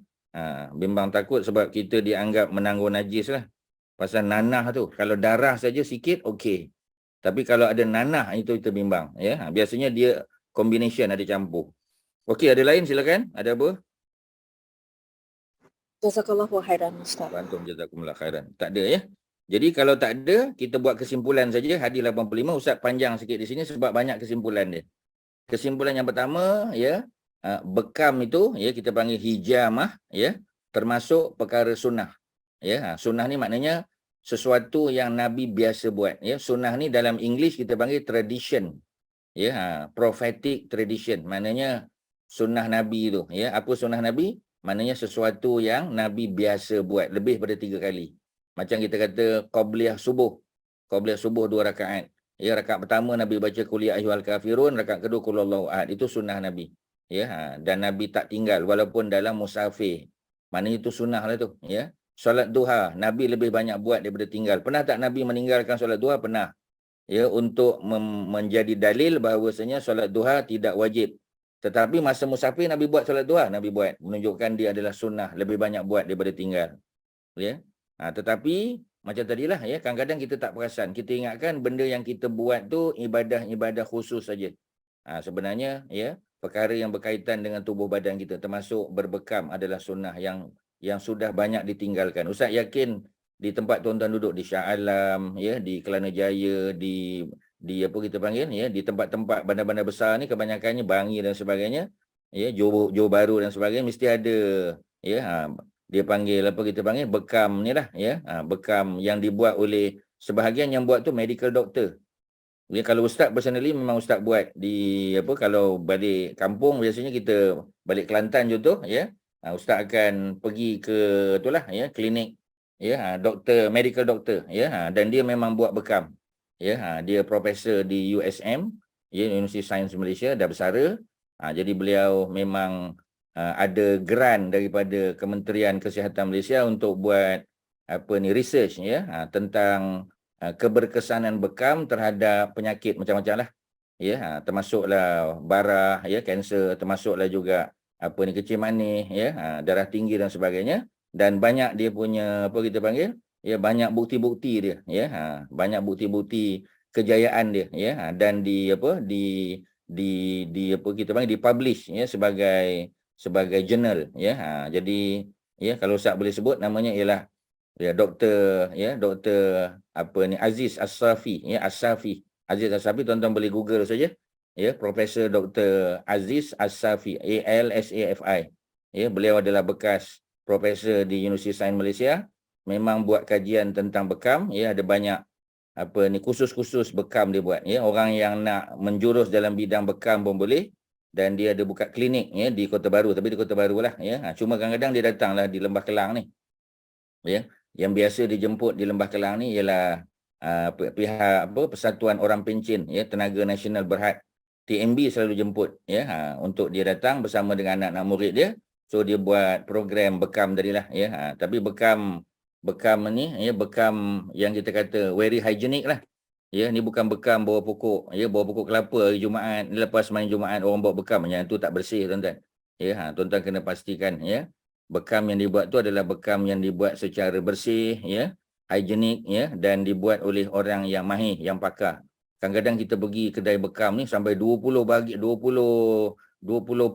Bimbang takut sebab kita dianggap menanggung najis lah. Pasal nanah tu, kalau darah saja sikit, okey. Tapi kalau ada nanah, itu kita bimbang. Ya, biasanya dia combination, ada campur. Okey, ada lain silakan. Ada apa? Jazakallahu khairan Ustaz. Bantum jazakumullah khairan. Tak ada ya. Jadi kalau tak ada, kita buat kesimpulan saja. Hadis 85, Ustaz panjang sikit di sini sebab banyak kesimpulan dia. Kesimpulan yang pertama, ya, bekam itu, ya, kita panggil hijamah, ya, termasuk perkara sunnah. Ya, sunnah ni maknanya sesuatu yang Nabi biasa buat. Ya, sunnah ni dalam English kita panggil tradition. Ya, prophetic tradition. Maknanya sunnah Nabi tu. Ya, apa sunnah Nabi? Maknanya sesuatu yang Nabi biasa buat lebih pada 3 kali. Macam kita kata qabliyah subuh. Qabliyah subuh 2 rakaat. Ya, rakaat pertama Nabi baca qul ya ayyuhal kafirun, rakaat kedua qul huwallahu ahad. Itu sunnah Nabi. Ya, dan Nabi tak tinggal walaupun dalam musafir. Maknanya itu sunnah lah tu, ya. Solat duha Nabi lebih banyak buat daripada tinggal. Pernah tak Nabi meninggalkan solat duha? Pernah. Ya, untuk menjadi dalil bahawasanya solat duha tidak wajib. Tetapi masa musafir Nabi buat solat duha, Nabi buat, menunjukkan dia adalah sunnah, lebih banyak buat daripada tinggal. Ya. Tetapi macam tadilah, ya, kadang-kadang kita tak perasan. Kita ingatkan benda yang kita buat tu ibadah-ibadah khusus saja. Sebenarnya, ya, perkara yang berkaitan dengan tubuh badan kita termasuk berbekam adalah sunnah yang sudah banyak ditinggalkan. Ustaz yakin di tempat tuan-tuan duduk di Shah Alam, ya, di Kelana Jaya, di apa kita panggil, ya, di tempat-tempat bandar-bandar besar ni kebanyakannya Bangi dan sebagainya, ya, Johor Bahru dan sebagainya mesti ada, ya, dia panggil apa kita panggil bekam ni lah, ya, bekam yang dibuat oleh sebahagian yang buat tu medical doctor. Ya, kalau ustaz personally memang ustaz buat di apa, kalau balik kampung biasanya kita balik Kelantan contoh, ya, ustaz akan pergi ke itulah, ya, klinik, ya, doktor, medical doctor, ya, dan dia memang buat bekam. Ya, dia profesor di USM, ya, Universiti Sains Malaysia, dah bersara. Jadi beliau memang ada grant daripada Kementerian Kesihatan Malaysia untuk buat apa ni research, ya, tentang keberkesanan bekam terhadap penyakit macam-macam lah. Ya, termasuklah bara, ya, kanser, termasuklah juga apa ni kecil manis, ya, darah tinggi dan sebagainya. Dan banyak dia punya apa kita panggil, ya, banyak bukti-bukti dia, ya, banyak bukti-bukti kejayaan dia, ya, dan di apa di apa kita panggil dipublish, ya, sebagai jurnal, ya. Jadi, ya, kalau Ustaz boleh sebut namanya ialah, ya, doktor apa ni Aziz As-Safi, ya, As-Safi, Aziz As-Safi, tuan-tuan boleh Google saja, ya, Profesor Dr. Aziz As-Safi, ALSAFI. Ya, beliau adalah bekas profesor di Universiti Sains Malaysia, memang buat kajian tentang bekam, ya, ada banyak apa ni khusus-khusus bekam dia buat, ya. Orang yang nak menjurus dalam bidang bekam pun boleh, dan dia ada buka klinik, ya, di Kota Baru, tapi di Kota Baru lah, ya. Cuma kadang-kadang dia datanglah di Lembah Kelang ni. Ya, yang biasa dijemput di Lembah Kelang ni ialah pihak apa Persatuan Orang Pencen, ya, Tenaga Nasional Berhad, TMB selalu jemput, ya, untuk dia datang bersama dengan anak-anak murid dia. So dia buat program bekam tadilah, ya. Tapi bekam ni, ya, bekam yang kita kata very hygienic lah. Ya, ni bukan bekam bawah pokok, ya, bawah pokok kelapa hari Jumaat, lepas main Jumaat orang bawa bekam, yang tu tak bersih, tuan-tuan. Ya, tuan-tuan kena pastikan, ya, bekam yang dibuat tu adalah bekam yang dibuat secara bersih, ya, hygienik, ya, dan dibuat oleh orang yang mahir, yang pakar. Kadang-kadang kita pergi kedai bekam ni sampai 20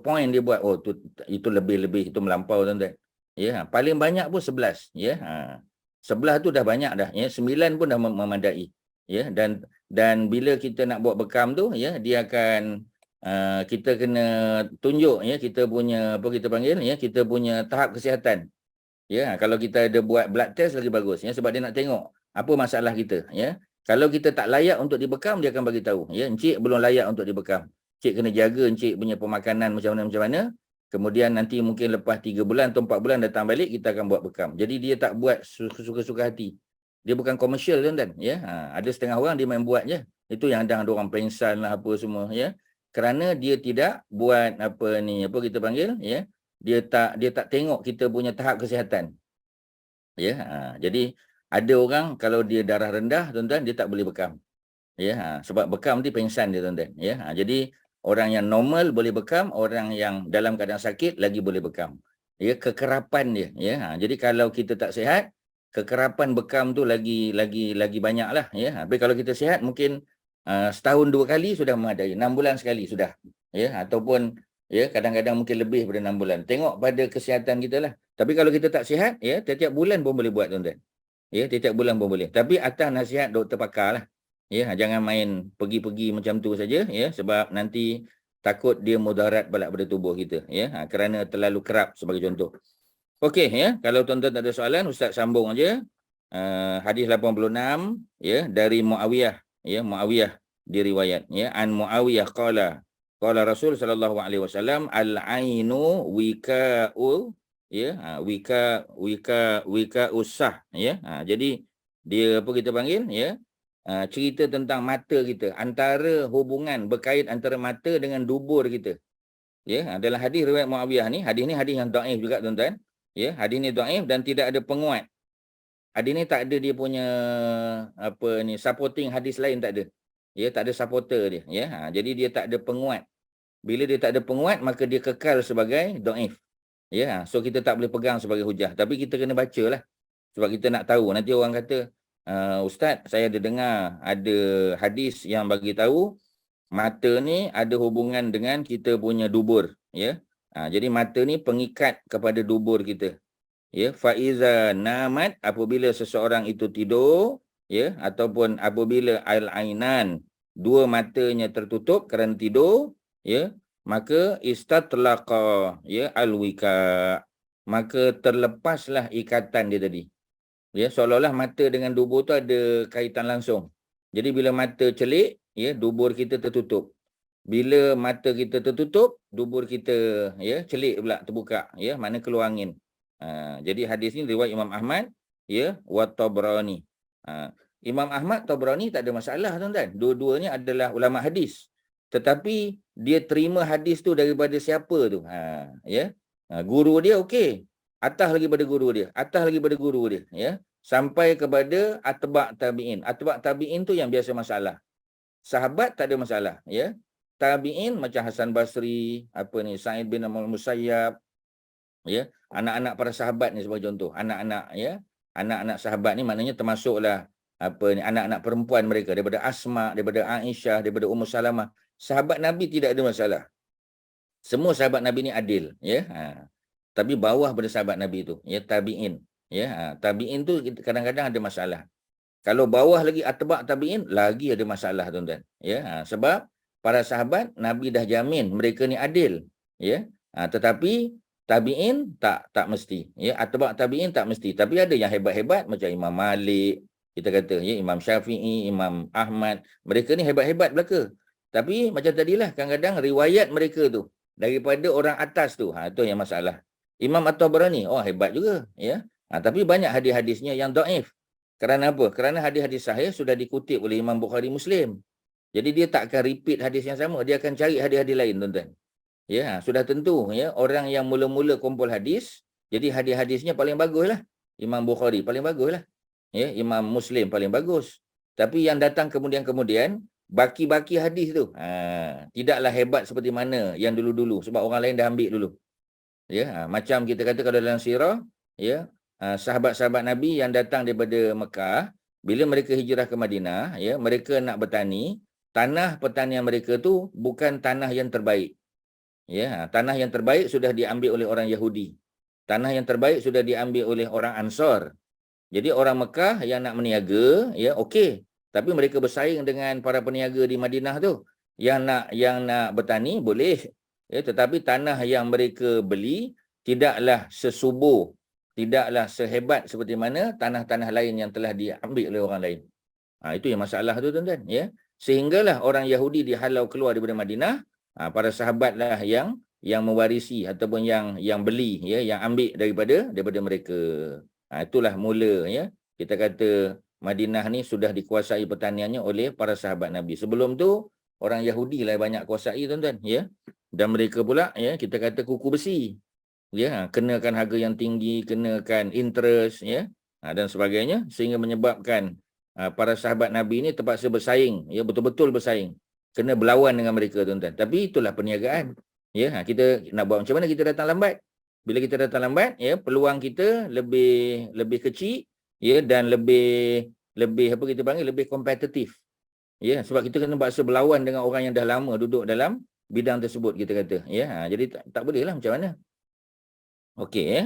poin dia buat. Oh, itu lebih-lebih, itu melampau, tuan-tuan. Ya, paling banyak pun 11, ya. 11 tu dah banyak dah, ya. 9 pun dah memadai. Ya, dan bila kita nak buat bekam tu, ya, dia akan kita kena tunjuk, ya, kita punya apa kita panggil, ya, kita punya tahap kesihatan. Ya, kalau kita ada buat blood test lagi bagus, ya, sebab dia nak tengok apa masalah kita, ya. Kalau kita tak layak untuk dibekam, dia akan bagi tahu, ya, encik belum layak untuk dibekam. Encik kena jaga encik punya pemakanan macam mana. Kemudian nanti mungkin lepas 3 bulan atau 4 bulan datang balik, kita akan buat bekam. Jadi dia tak buat suka-suka hati. Dia bukan komersial, tuan-tuan, ya. Ada setengah orang dia main buat je. Itu yang ada orang pengsan lah apa semua, ya. Kerana dia tidak buat apa ni, apa kita panggil, ya. Dia tak tengok kita punya tahap kesihatan. Ya, jadi ada orang kalau dia darah rendah, tuan-tuan, dia tak boleh bekam. Ya, sebab bekam dia pengsan dia, tuan-tuan, ya. Jadi orang yang normal boleh bekam, orang yang dalam keadaan sakit lagi boleh bekam. ya, kekerapan dia, ya. Jadi kalau kita tak sihat, kekerapan bekam tu lagi banyak lah, ya. Tapi kalau kita sihat mungkin setahun 2 kali sudah memadai, 6 bulan sekali sudah, ya, ataupun ya kadang-kadang mungkin lebih daripada 6 bulan. Tengok pada kesihatan kita lah. Tapi kalau kita tak sihat, ya, tiap-tiap bulan pun boleh buat, tuan-tuan. Ya, tiap-tiap bulan pun boleh. Tapi atas nasihat doktor pakar lah. Ya, jangan main pergi-pergi macam tu saja, ya, sebab nanti takut dia mudarat balik pada tubuh kita, ya, kerana terlalu kerap sebagai contoh. Okey, ya, kalau tuan-tuan tak ada soalan, Ustaz sambung aja. Hadis 86, ya, dari Muawiyah, ya, Muawiyah diriwayat, ya, an Muawiyah qala Rasul sallallahu alaihi wasallam al-ainu wika'u, ya, wika usah, ya. Jadi dia apa kita panggil, ya, cerita tentang mata kita, antara hubungan berkait antara mata dengan dubur kita. Ya, dalam hadis riwayat Muawiyah ni, hadis yang dhaif juga, tuan-tuan. Ya, hadis ni dhaif dan tidak ada penguat. Hadis ni tak ada dia punya apa ni, supporting hadis lain, tak ada. Ya, tak ada supporter dia, ya. Jadi dia tak ada penguat. Bila dia tak ada penguat, maka dia kekal sebagai dhaif. Ya, so kita tak boleh pegang sebagai hujah, tapi kita kena bacalah. Sebab kita nak tahu, nanti orang kata, Ustaz, saya ada dengar ada hadis yang bagi tahu mata ni ada hubungan dengan kita punya dubur, ya. Jadi mata ni pengikat kepada dubur kita. Ya, faiza namat, apabila seseorang itu tidur, ya, ataupun apabila al-ainan, dua matanya tertutup kerana tidur, ya, maka istatlaqa, ya, al-wika, maka terlepaslah ikatan dia tadi. Ya, seolah-olah mata dengan dubur tu ada kaitan langsung. Jadi bila mata celik, ya, dubur kita tertutup. Bila mata kita tertutup, dubur kita, ya, celik pula, terbuka, ya, mana keluar angin. Jadi hadis ni riwayat Imam Ahmad, ya, wa Tabrani. Imam Ahmad, Tabrani tak ada masalah, tuan-tuan. Dua-duanya adalah ulama hadis. Tetapi dia terima hadis tu daripada siapa tu? Ya. Guru dia okey. Atas lagi pada guru dia, atas lagi pada guru dia, ya. Sampai kepada atba' tabi'in. Atba' tabi'in tu yang biasa masalah. Sahabat tak ada masalah, ya. Tabi'in macam Hasan Basri, apa ni, Sa'id bin Musayyab, ya, anak-anak para sahabat ni sebagai contoh, anak-anak, ya, anak-anak sahabat ni maknanya termasuklah apa ni, anak-anak perempuan mereka, daripada Asma, daripada Aisyah, daripada Ummu Salamah. Sahabat Nabi tidak ada masalah. Semua sahabat Nabi ni adil, ya. Tapi bawah pada sahabat Nabi tu, ya, tabi'in, ya. Tabi'in tu kadang-kadang ada masalah. Kalau bawah lagi atba' tabi'in, lagi ada masalah, tuan-tuan, ya. Sebab para sahabat Nabi dah jamin mereka ni adil, ya. Tetapi tabi'in tak mesti, ya. Atba' tabi'in tak mesti, tapi ada yang hebat-hebat macam Imam Malik, kita kata, ya, Imam Syafi'i, Imam Ahmad, mereka ni hebat-hebat belaka. Tapi macam tadilah, kadang-kadang riwayat mereka tu daripada orang atas tu, tu yang masalah. Imam At-Tabrani, hebat juga, ya. Tapi banyak hadis-hadisnya yang dhaif. Kerana apa? Kerana hadis-hadis sahih sudah dikutip oleh Imam Bukhari, Muslim. Jadi dia tak akan repeat hadis yang sama, dia akan cari hadis-hadis lain, tuan-tuan. Ya, sudah tentu, ya, orang yang mula-mula kumpul hadis, jadi hadis-hadisnya paling baguslah. Imam Bukhari paling baguslah. Ya, Imam Muslim paling bagus. Tapi yang datang kemudian baki-baki hadis tu, tidaklah hebat seperti mana yang dulu-dulu, sebab orang lain dah ambil dulu. Ya, macam kita kata kalau dalam sirah, ya, sahabat-sahabat Nabi yang datang daripada Mekah, bila mereka hijrah ke Madinah, ya, mereka nak bertani, tanah pertanian mereka tu bukan tanah yang terbaik. Ya, tanah yang terbaik sudah diambil oleh orang Yahudi. Tanah yang terbaik sudah diambil oleh orang Ansar. Jadi orang Mekah yang nak meniaga, ya, okey. Tapi mereka bersaing dengan para peniaga di Madinah tu. Yang nak bertani boleh. Ya, tetapi tanah yang mereka beli tidaklah sesubur, tidaklah sehebat seperti mana tanah-tanah lain yang telah diambil oleh orang lain. Itu yang masalah tu, tuan-tuan, ya. Sehinggalah orang Yahudi dihalau keluar daripada Madinah, para sahabatlah yang mewarisi ataupun yang beli, ya, yang ambil daripada mereka. Itulah mula, ya, kita kata Madinah ni sudah dikuasai pertaniannya oleh para sahabat Nabi. Sebelum tu orang Yahudi lah banyak kuasai, tuan-tuan, ya. Dan mereka pula, ya, kita kata kuku besi. Ya, kenakan harga yang tinggi, kenakan interest, ya, dan sebagainya, sehingga menyebabkan para sahabat Nabi ini terpaksa bersaing, ya, betul-betul bersaing. Kena berlawan dengan mereka, tuan-tuan. Tapi itulah perniagaan. Ya, kita nak buat macam mana kita datang lambat? Bila kita datang lambat, ya, peluang kita lebih kecil, ya, dan lebih apa kita panggil, lebih kompetitif. Ya, sebab kita kena paksa berlawan dengan orang yang dah lama duduk dalam bidang tersebut, kita kata. Ya, jadi tak boleh lah macam mana. Okey, ya.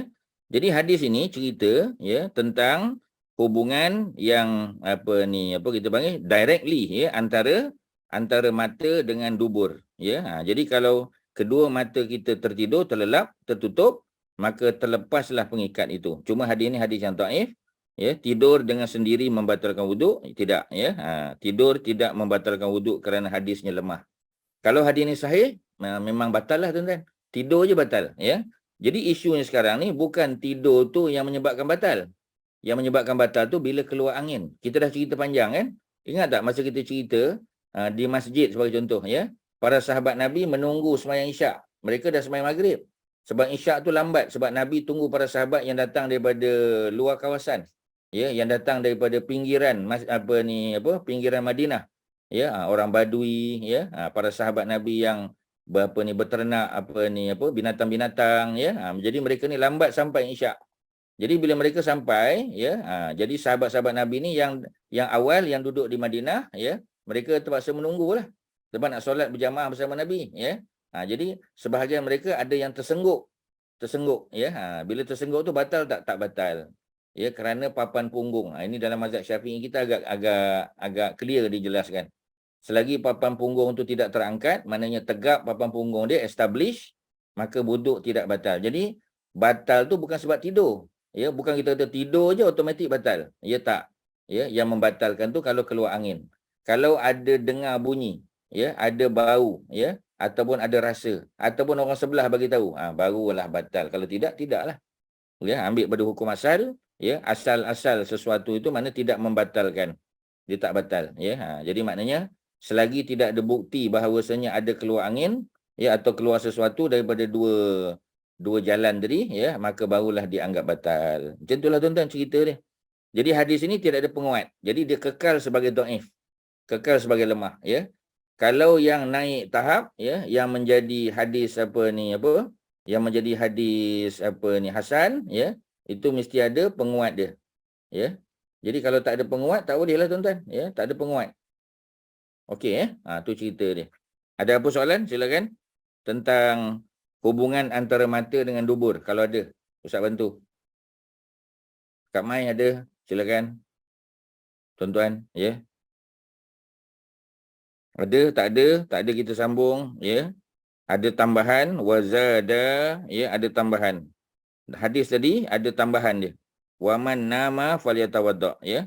Jadi hadis ini cerita, ya, tentang hubungan yang apa kita panggil directly, ya, antara mata dengan dubur. Ya, jadi kalau kedua mata kita tertidur, terlelap, tertutup, maka terlepaslah pengikat itu. Cuma hadis ini hadis yang dhaif. Ya, tidur dengan sendiri membatalkan wuduk? Tidak. Ya, tidur tidak membatalkan wuduk kerana hadisnya lemah. Kalau hadis ini sahih, memang batal lah tuan-tuan. Tidur je batal. Ya. Jadi isunya sekarang ni bukan tidur tu yang menyebabkan batal. Yang menyebabkan batal tu bila keluar angin. Kita dah cerita panjang kan? Ingat tak masa kita cerita di masjid sebagai contoh, ya? Para sahabat Nabi menunggu sembahyang Isyak. Mereka dah sembahyang Maghrib. Sebab Isyak tu lambat. Sebab Nabi tunggu para sahabat yang datang daripada luar kawasan. Ya, yang datang daripada pinggiran pinggiran Madinah. Ya, orang Badui, ya, para sahabat Nabi yang berternak binatang-binatang, ya. Jadi mereka ni lambat sampai Isyak. Jadi bila mereka sampai, ya, jadi sahabat-sahabat Nabi ni yang awal yang duduk di Madinah, ya, mereka terpaksa menunggulah sebab nak solat berjamaah bersama Nabi, ya. Jadi sebahagian mereka ada yang tersengguk, ya. Bila tersengguk tu batal tak batal. Ya, kerana papan punggung. Ini dalam mazhab Syafi'i kita agak clear dijelaskan. Selagi papan punggung tu tidak terangkat, maknanya tegak papan punggung dia establish, maka wuduk tidak batal. Jadi batal tu bukan sebab tidur. Ya, bukan kita kata tidur je automatik batal. Ya, tak. Ya, yang membatalkan tu kalau keluar angin. Kalau ada dengar bunyi, ya, ada bau, ya, ataupun ada rasa, ataupun orang sebelah bagi tahu, barulah batal. Kalau tidak, tidaklah. Ya, ambil pada hukum asal. Ya, asal sesuatu itu mana tidak membatalkan, dia tak batal. Ya, jadi maknanya selagi tidak ada bukti bahawasanya ada keluar angin, ya, atau keluar sesuatu daripada dua jalan tadi, ya, maka barulah dianggap batal. Macam itulah tuan-tuan cerita dia. Jadi hadis ini tidak ada penguat. Jadi dia kekal sebagai dhaif, kekal sebagai lemah. Ya, kalau yang naik tahap, ya, yang menjadi hadis yang menjadi hadis hasan, ya, itu mesti ada penguat dia. Ya. Jadi kalau tak ada penguat, tak boleh lah tuan-tuan. Ya, tak ada penguat. Okey, ya. Tu cerita dia. Ada apa soalan? Silakan. Tentang hubungan antara mata dengan dubur. Kalau ada, Ustaz bantu. Kak Mai ada? Silakan. Tuan-tuan, ya. Ada, tak ada? Tak ada kita sambung, ya. Ada tambahan, wazada, ya, ada tambahan. Hadis tadi ada tambahan dia. Waman nama falyatawadda, ya.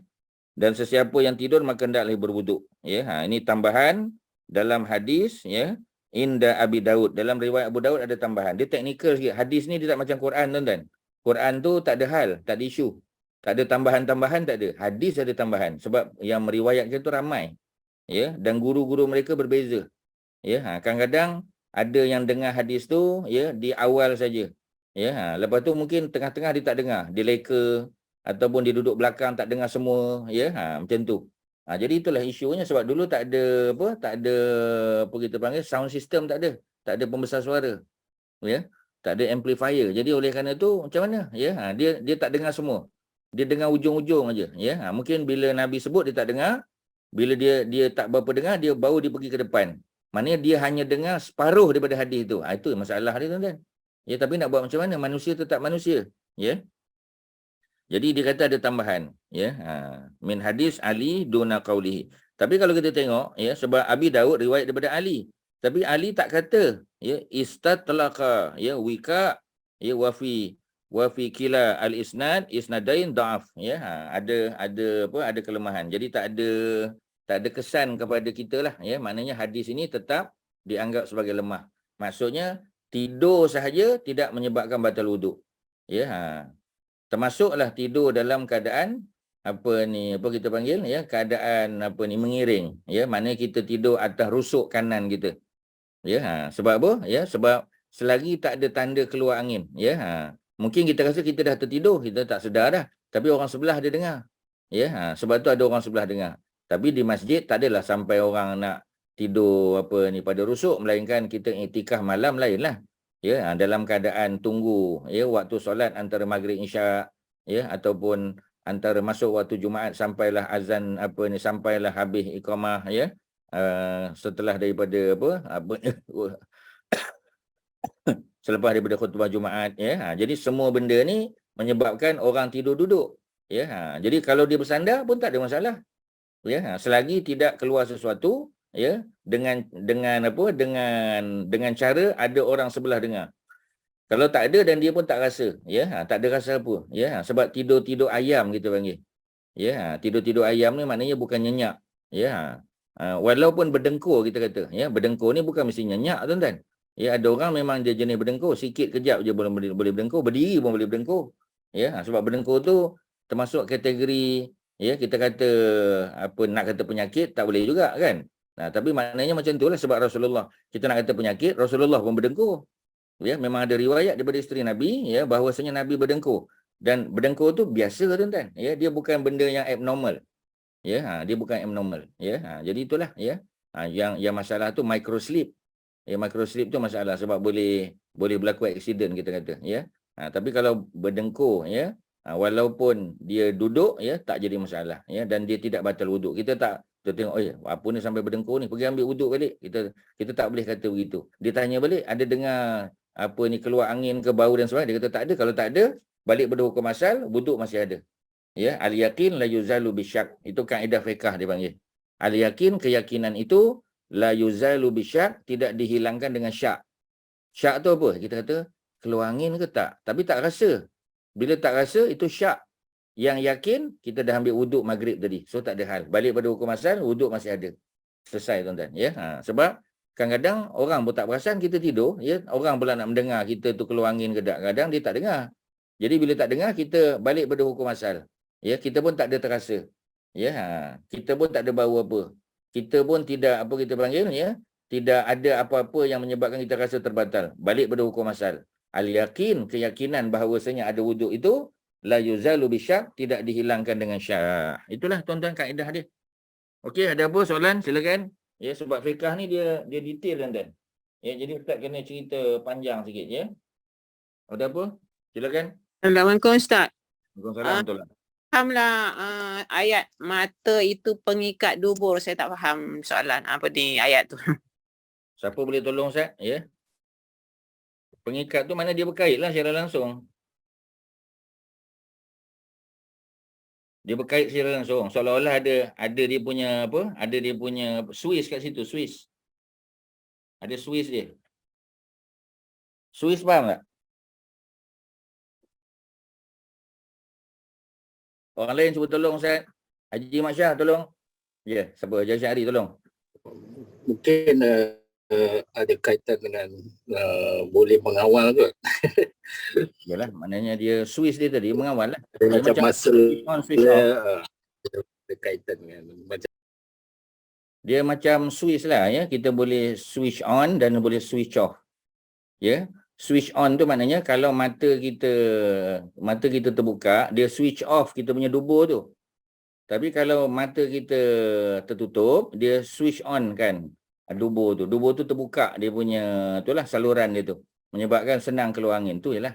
Dan sesiapa yang tidur maka hendaklah berwuduk, ya. Ini tambahan dalam hadis, ya. Inda Abi Daud, dalam riwayat Abu Daud ada tambahan. Dia teknikal sikit. Hadis ni dia tak macam Quran, tuan-tuan. Quran tu tak ada hal, tak ada isu. Tak ada tambahan-tambahan, tak ada. Hadis ada tambahan sebab yang meriwayatkan tu ramai, ya, dan guru-guru mereka berbeza. Ya, kadang-kadang ada yang dengar hadis tu, ya, di awal saja. Ya, lepas tu mungkin tengah-tengah dia tak dengar, dia leka ataupun dia duduk belakang tak dengar semua, ya, macam tu. Jadi itulah isunya sebab dulu tak ada apa kita panggil sound system, tak ada pembesar suara, ya, tak ada amplifier. Jadi oleh kerana tu macam mana, ya, dia tak dengar semua, dia dengar ujung-ujung aja, ya. Mungkin bila Nabi sebut dia tak dengar, bila dia tak berapa dengar, dia baru dia pergi ke depan. Maknanya dia hanya dengar separuh daripada hadis tu. Itu masalah dia, tuan-tuan. Ya, tapi nak buat macam mana? Manusia tetap manusia. Ya. Jadi dia kata ada tambahan. Ya. Min hadis Ali duna qaulihi. Tapi kalau kita tengok, ya, sebab Abi Daud riwayat daripada Ali. Tapi Ali tak kata, ya, istatlaqa, ya, wika, ya, wa fi kila al-isnad isnadain da'af. Ya. Ada kelemahan. Jadi tak ada kesan kepada kita lah, ya. Maknanya hadis ini tetap dianggap sebagai lemah. Maksudnya tidur sahaja tidak menyebabkan batal wuduk. Ya, termasuklah tidur dalam keadaan apa kita panggil, ya, keadaan mengiring, ya, maknanya kita tidur atas rusuk kanan kita. Ya, sebab apa? Ya, sebab selagi tak ada tanda keluar angin, ya. Mungkin kita rasa kita dah tertidur, kita tak sedar dah, tapi orang sebelah dia dengar. Ya, sebab tu ada orang sebelah dengar. Tapi di masjid tak adalah sampai orang nak tidur pada rusuk, melainkan kita iktikaf malam lainlah. ya, dalam keadaan tunggu ya waktu solat antara maghrib isyak ya ataupun antara masuk waktu Jumaat sampailah azan sampailah habis iqamah ya, setelah daripada selepas daripada khutbah Jumaat ya. Jadi semua benda ni menyebabkan orang tidur duduk ya. Jadi kalau dia bersandar pun tak ada masalah ya, selagi tidak keluar sesuatu ya dengan cara ada orang sebelah dengar. Kalau tak ada dan dia pun tak rasa ya, tak ada rasa apa ya, sebab tidur ayam kita panggil ya. Tidur ayam ni maknanya bukan nyenyak ya. Walaupun berdengkur kita kata ya, berdengkur ni bukan mesti nyenyak tuan-tuan ya. Ada orang memang dia jenis berdengkur sikit kejap je boleh berdengkur, berdiri pun boleh berdengkur ya. Sebab berdengkur tu termasuk kategori ya, kita kata nak kata penyakit tak boleh juga kan. Tapi maknanya macam itulah, sebab Rasulullah, kita nak kata penyakit, Rasulullah pun berdengkur ya. Memang ada riwayat daripada isteri Nabi ya bahawasanya Nabi berdengkur, dan berdengkur tu biasa tuan-tuan ya, dia bukan benda yang abnormal ya. Dia bukan abnormal ya. Jadi itulah ya, yang masalah tu microsleep ya. Microsleep tu masalah sebab boleh berlaku accident kita kata ya. Tapi kalau berdengkur ya, walaupun dia duduk ya, tak jadi masalah ya, dan dia tidak batal wuduk. Kita tengok apa ni sampai berdengkur ni, pergi ambil wuduk balik. Kita tak boleh kata begitu. Dia tanya balik, ada dengar keluar angin ke bau dan sebagainya. Dia kata tak ada. Kalau tak ada, balik pada hukum asal, wuduk masih ada ya. Al yakin la yuzalu bisyak, itu kaedah fiqh dia panggil. Al yakin, keyakinan itu la yuzalu bisyak, tidak dihilangkan dengan syak. Syak tu apa? Kita kata keluar angin ke tak, tapi tak rasa. Bila tak rasa, itu syak. Yang yakin, kita dah ambil wuduk maghrib tadi. So tak ada hal. Balik pada hukum asal, wuduk masih ada. Selesai tuan-tuan ya. Sebab kadang-kadang orang pun tak perasan kita tidur ya. Orang pula nak mendengar kita tu keluar angin ke tak. Kadang dia tak dengar. Jadi bila tak dengar, kita balik pada hukum asal. Ya, kita pun tak ada terasa. Ya, kita pun tak ada bau apa. Kita pun tidak kita panggil ya, tidak ada apa-apa yang menyebabkan kita rasa terbatal. Balik pada hukum asal. Al-yakin, keyakinan bahawasanya ada wuduk itu la yuzalu bisyak, tidak dihilangkan dengan syak. Itulah tuan-tuan kaedah dia. Okey, ada apa soalan? Silakan. Ya, sebab fiqh ni dia detail tuan-tuan. Ya, jadi ustaz kena cerita panjang sikit ya. Ada apa? Silakan. Assalamualaikum Ustaz. Waalaikumsalam. Betul lah. Fahamlah ayat mata itu pengikat dubur. Saya tak faham soalan apa ni ayat tu. Siapa boleh tolong Ustaz? Ya. Pengikat tu mana dia berkait lah secara langsung. Dia berkait secara langsung. Seolah-olah ada dia punya ada dia punya Swiss kat situ, Swiss. Ada Swiss dia. Swiss faham tak? Orang lain cuba tolong Ustaz. Haji Mat Syah tolong. Ya, siapa? Haji Syahri tolong. Mungkin ada kaitan dengan boleh mengawal kot. Yalah, maknanya dia Swiss dia tadi mengawal lah. Macam masa Swiss dia ada kaitan dengan macam dia macam Swiss lah ya. Kita boleh switch on dan boleh switch off. Ya. Switch on tu maknanya kalau mata kita terbuka, dia switch off kita punya dubur tu. Tapi kalau mata kita tertutup, dia switch on kan dubur tu. Dubur tu terbuka, dia punya itulah saluran dia tu. Menyebabkan senang keluar angin tu ialah.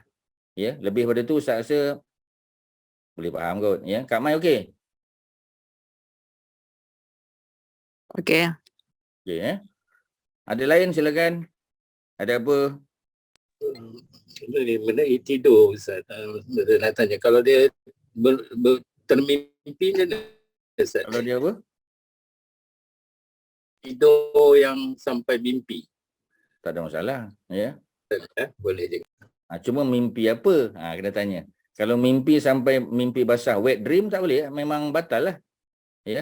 Ya, lebih pada tu saya rasa boleh faham kot ya. Kak Mai okey? Okey. Okey ya. Ada lain silakan. Ada apa? Ini mengenai tidur Ustaz. Saya nak tanya kalau dia termimpi macam mana Ustaz? Kalau dia apa? Tidur yang sampai mimpi. Tak ada masalah ya. Boleh je. Cuma mimpi apa? Kena tanya. Kalau mimpi sampai mimpi basah, wet dream tak boleh, memang batal lah. Ya,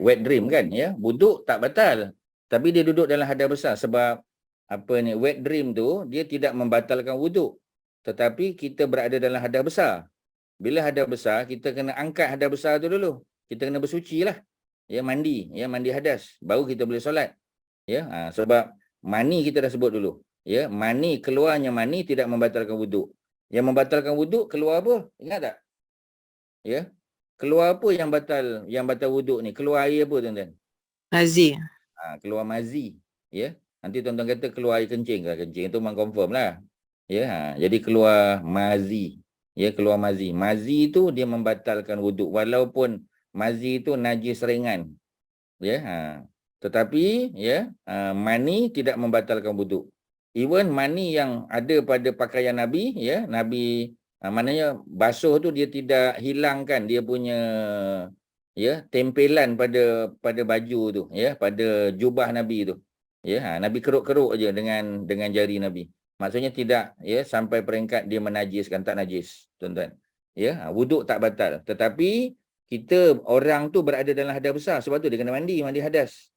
wet dream kan ya. Wuduk tak batal. Tapi dia duduk dalam hadas besar sebab wet dream tu dia tidak membatalkan wuduk. Tetapi kita berada dalam hadas besar. Bila hadas besar, kita kena angkat hadas besar tu dulu. Kita kena bersuci lah. Ya, mandi hadas. Baru kita boleh solat. Ya, sebab mani kita dah sebut dulu. Ya, keluarnya mani tidak membatalkan wuduk. Yang membatalkan wuduk keluar apa? Ingat tak? Ya. Keluar apa yang batal wuduk ni? Keluar air apa tuan-tuan? Mazi. Keluar mazi. Ya. Nanti tuan-tuan kata keluar air kencing. Kencing tu memang confirm lah. Ya, jadi keluar mazi. Ya, keluar mazi. Mazi itu dia membatalkan wuduk walaupun mazi itu najis ringan. Ya, tetapi ya, mani tidak membatalkan wuduk. Even mani yang ada pada pakaian Nabi, ya, Nabi maknanya basuh tu dia tidak hilangkan dia punya ya tempelan pada baju tu, ya, pada jubah Nabi tu. Ya, Nabi keruk-keruk aja dengan jari Nabi. Maksudnya tidak ya sampai peringkat dia menajiskan, tak najis, tuan-tuan. Ya, wuduk tak batal. Tetapi kita orang tu berada dalam hadas besar, sebab tu dia kena mandi hadas.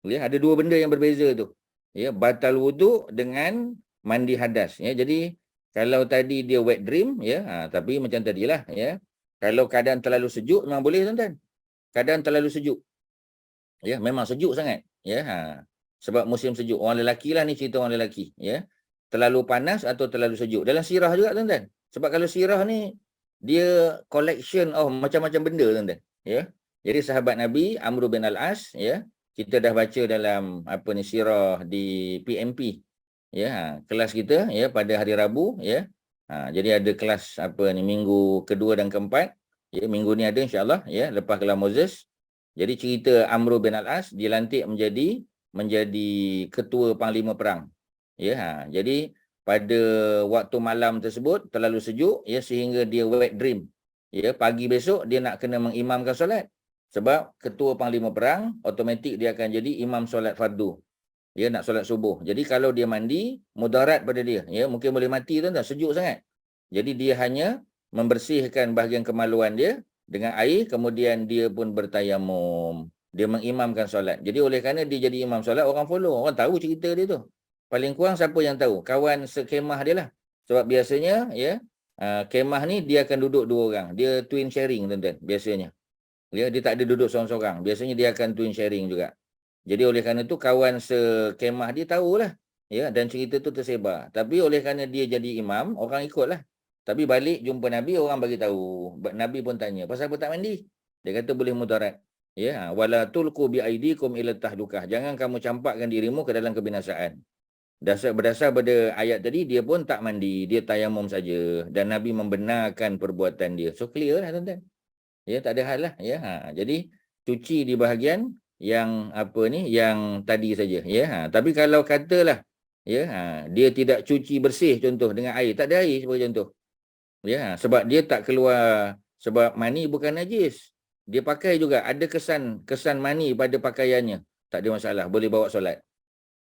Ya, ada dua benda yang berbeza tu. Ya, batal wuduk dengan mandi hadas. Ya, jadi kalau tadi dia wet dream, ya, tapi macam tadilah, ya. Kalau keadaan terlalu sejuk memang boleh, tuan-tuan. Keadaan terlalu sejuk. Ya, memang sejuk sangat, ya. Sebab musim sejuk. Orang lelaki lah ni, cerita orang lelaki, ya. Terlalu panas atau terlalu sejuk. Dalam sirah juga, tuan-tuan. Sebab kalau sirah ni dia collection of macam-macam benda, tuan-tuan, ya. Jadi sahabat Nabi Amr bin Al-As, ya, kita dah baca dalam apa ni sirah di PMP, ya, kelas kita, ya, pada hari Rabu, ya. Jadi ada kelas apa ni minggu kedua dan keempat, ya, minggu ni ada insya-Allah, ya, lepas kelas Moses. Jadi cerita Amr bin Al-As dilantik menjadi ketua panglima perang. Ya, jadi pada waktu malam tersebut terlalu sejuk, ya, sehingga dia wet dream. Ya, pagi besok dia nak kena mengimamkan solat. Sebab ketua panglima perang automatik dia akan jadi imam solat fardu. Ya, nak solat subuh. Jadi kalau dia mandi, mudarat pada dia. Ya, mungkin boleh mati, tuan-tuan, sejuk sangat. Jadi dia hanya membersihkan bahagian kemaluan dia dengan air, kemudian dia pun bertayamum. Dia mengimamkan solat. Jadi oleh kerana dia jadi imam solat, orang follow. Orang tahu cerita dia tu. Paling kurang siapa yang tahu? Kawan sekemah dia lah. Sebab biasanya, ya, kemah ni dia akan duduk dua orang. Dia twin sharing, tuan-tuan, biasanya. Ya, dia tak ada duduk seorang-seorang. Biasanya dia akan twin sharing juga. Jadi oleh kerana tu kawan sekemah dia tahulah. Ya, dan cerita tu tersebar. Tapi oleh kerana dia jadi imam, orang ikutlah. Tapi balik jumpa Nabi, orang bagi tahu. Nabi pun tanya, pasal apa tak mandi? Dia kata boleh mudarat. Ya, wala tulqu bi aidikum ila tahlukah. Jangan kamu campakkan dirimu ke dalam kebinasaan. Berdasar pada ayat tadi, dia pun tak mandi, dia tayamum saja, dan Nabi membenarkan perbuatan dia. So clear lah, tuan-tuan. Ya, tak ada hal lah, ya. Jadi cuci di bahagian yang apa ni, yang tadi saja, ya. Tapi kalau katalah, ya, dia tidak cuci bersih, contoh dengan air, tak ada air sebagai contoh. Ya, sebab dia tak keluar, sebab mani bukan najis. Dia pakai juga, ada kesan mani pada pakaiannya. Tak ada masalah, boleh bawa solat.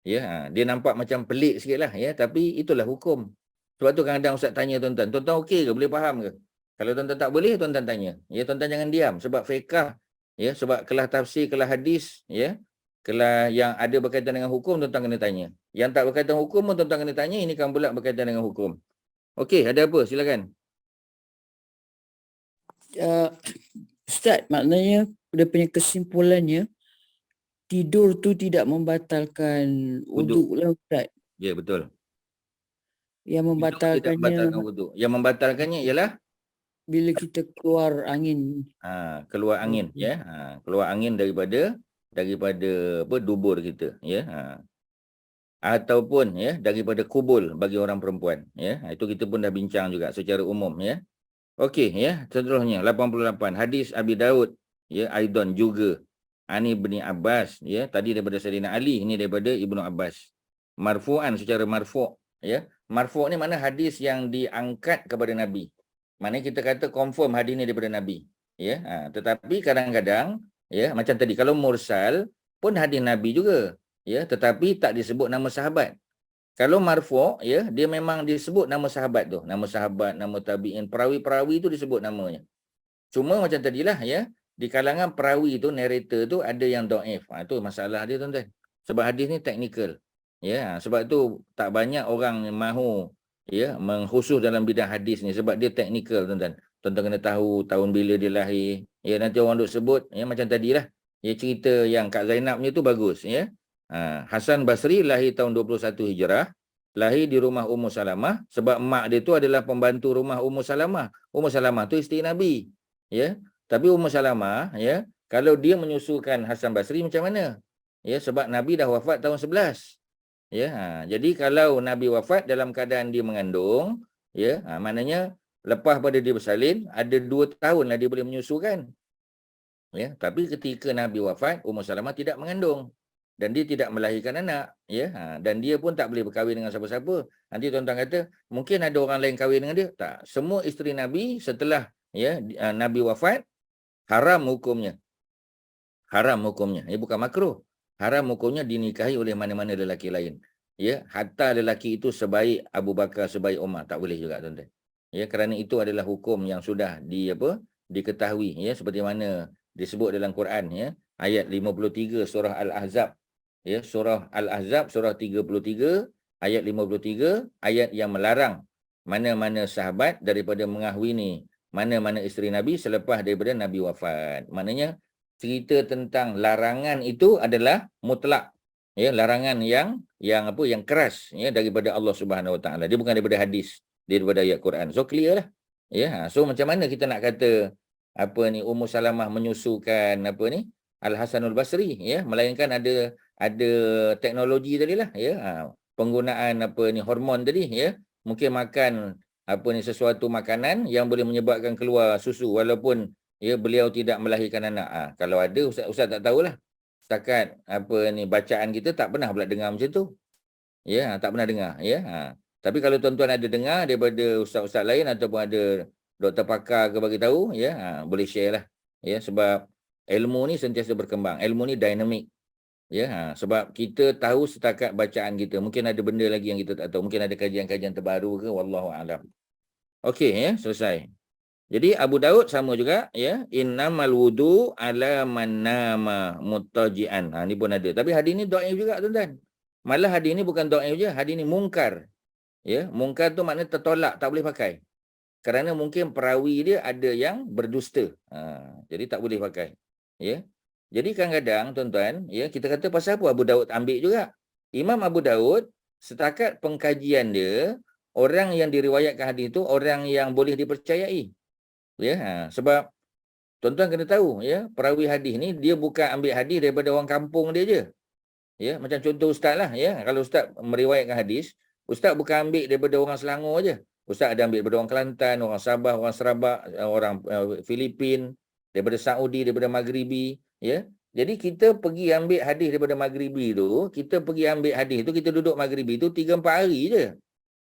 Ya, dia nampak macam pelik sikit lah, ya, tapi itulah hukum. Sebab tu kadang-kadang Ustaz tanya tuan-tuan, tuan-tuan okey ke, boleh faham ke? Kalau tuan-tuan tak boleh, tuan-tuan tanya. Ya, tuan-tuan jangan diam, sebab fiqh, ya, sebab kelas tafsir, kelas hadis, ya, kelas yang ada berkaitan dengan hukum, tuan-tuan kena tanya. Yang tak berkaitan hukum pun tuan-tuan kena tanya, ini kan pula berkaitan dengan hukum. Okey, ada apa? Silakan. Ustaz, maknanya dia punya kesimpulannya, tidur tu tidak membatalkan wuduk lah, Ustaz. Ya, betul. Yang Tidak membatalkannya membatalkan wuduk. Yang membatalkannya ialah bila kita keluar angin. Keluar angin, ya. Keluar angin daripada apa, dubur kita, ya. Ataupun, ya, daripada kubul bagi orang perempuan, ya. Itu kita pun dah bincang juga secara umum, ya. Okey, ya, seterusnya 88 hadis Abi Daud, ya, Aidan juga Ani bin Abbas, ya, tadi daripada Sayyidina Ali, ini daripada Ibnu Abbas. Marfu'an, secara marfu', ya. Marfu' ni mana hadis yang diangkat kepada Nabi. Maknanya kita kata confirm hadis ni daripada Nabi, ya. Tetapi kadang-kadang, ya, macam tadi kalau mursal pun hadis Nabi juga, ya, tetapi tak disebut nama sahabat. Kalau marfu', ya, dia memang disebut nama sahabat tu, nama sahabat, nama tabi'in, perawi-perawi tu disebut namanya. Cuma macam tadilah, ya, di kalangan perawi tu, narrator tu ada yang dhaif. Itu masalah dia, tuan-tuan. Sebab hadis ni teknikal. Ya, sebab tu tak banyak orang yang mahu, ya, mengkhusus dalam bidang hadis ni sebab dia teknikal, tuan-tuan. Tuan-tuan kena tahu tahun bila dia lahir. Ya, nanti orang duk sebut, ya, macam tadilah. Ya, cerita yang Kak Zainab ni tu bagus, ya. Hasan Basri lahir tahun 21 Hijrah. Lahir di rumah Ummu Salamah sebab mak dia tu adalah pembantu rumah Ummu Salamah. Ummu Salamah tu isteri Nabi. Ya. Tapi Ummu Salamah, ya, kalau dia menyusukan Hasan Basri macam mana? Ya, sebab Nabi dah wafat tahun 11. Ya, jadi kalau Nabi wafat dalam keadaan dia mengandung, ya, maknanya lepas pada dia bersalin, ada 2 tahun lah dia boleh menyusukan. Ya, tapi ketika Nabi wafat, Ummu Salamah tidak mengandung dan dia tidak melahirkan anak, ya. Dan dia pun tak boleh berkahwin dengan siapa-siapa. Nanti tuan-tuan kata, mungkin ada orang lain kahwin dengan dia. Tak, semua isteri Nabi setelah Nabi wafat haram hukumnya. Haram hukumnya. Bukan makruh. Haram hukumnya dinikahi oleh mana-mana lelaki lain. Ya, hatta lelaki itu sebaik Abu Bakar, sebaik Umar, tak boleh juga tuan-tuan. Ya, kerana itu adalah hukum yang sudah diketahui, ya, seperti mana disebut dalam Quran, ya, ayat 53 surah Al-Ahzab. Ya, surah Al-Ahzab surah 33 ayat 53, ayat yang melarang mana-mana sahabat daripada mengahwini mana-mana isteri Nabi selepas daripada Nabi wafat. Maknanya cerita tentang larangan itu adalah mutlak, ya, larangan yang keras, ya, daripada Allah Subhanahu Wa Taala. Dia bukan daripada hadis, dia daripada ayat Quran. So clear lah. Ya, so macam mana kita nak kata Ummu Salamah menyusukan Al-Hasanul Basri, ya, melainkan ada teknologi tadilah, ya, penggunaan hormon tadi, ya, mungkin makan sesuatu makanan yang boleh menyebabkan keluar susu walaupun, ya, beliau tidak melahirkan anak. Kalau ada, ustaz tak tahulah. Setakat bacaan kita tak pernah pula dengar macam tu. Ya, tak pernah dengar, ya. Tapi kalau tuan-tuan ada dengar daripada ustaz-ustaz lain ataupun ada doktor pakar ke bagi tahu, ya, boleh share lah. Ya, sebab ilmu ni sentiasa berkembang. Ilmu ni dinamik. Ya, sebab kita tahu setakat bacaan kita. Mungkin ada benda lagi yang kita tak tahu. Mungkin ada kajian-kajian terbaru ke, wallahu a'lam. Okey, ya, selesai. Jadi Abu Daud sama juga, ya, innamal wudu ala man nama muttaji'an. Ni pun ada. Tapi hadis ni dhaif juga tuan-tuan. Malah hadis ni bukan dhaif je, hadis ni mungkar. Ya, mungkar tu maknanya tertolak, tak boleh pakai. Kerana mungkin perawi dia ada yang berdusta. Jadi tak boleh pakai. Ya. Jadi kadang-kadang tuan-tuan, ya, kita kata pasal apa Abu Daud ambil juga. Imam Abu Daud setakat pengkajian dia, orang yang diriwayatkan hadis itu orang yang boleh dipercayai. Ya, sebab tuan-tuan kena tahu, ya, perawi hadis ni dia bukan ambil hadis daripada orang kampung dia je. Ya, macam contoh ustaz lah, ya. Kalau ustaz meriwayatkan hadis, ustaz bukan ambil daripada orang Selangor je. Ustaz ada ambil daripada orang Kelantan, orang Sabah, orang Sarawak, orang Filipin, daripada Saudi, daripada Maghribi, ya. Jadi kita pergi ambil hadis daripada Maghribi tu, kita duduk Maghribi tu 3-4 hari je.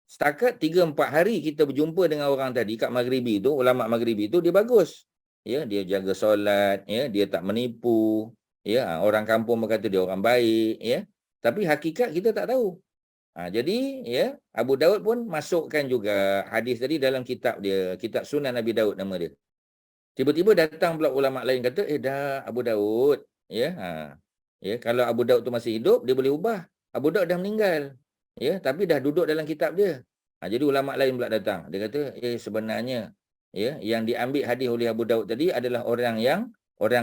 Setakat 3-4 hari kita berjumpa dengan orang tadi kat Maghribi tu, ulama Maghribi tu, dia bagus. Ya, dia jaga solat, ya, dia tak menipu, ya, orang kampung berkata dia orang baik, ya. Tapi hakikat kita tak tahu. Jadi, ya, Abu Daud pun masukkan juga hadis tadi dalam kitab dia, kitab Sunan Nabi Daud nama dia. Tiba-tiba datang pula ulama lain kata, dah Abu Daud, ya, ya, kalau Abu Daud tu masih hidup, dia boleh ubah. Abu Daud dah meninggal. Ya, tapi dah duduk dalam kitab dia. Jadi ulama lain pula datang. Dia kata, sebenarnya, ya, yang diambil hadis oleh Abu Daud tadi adalah orang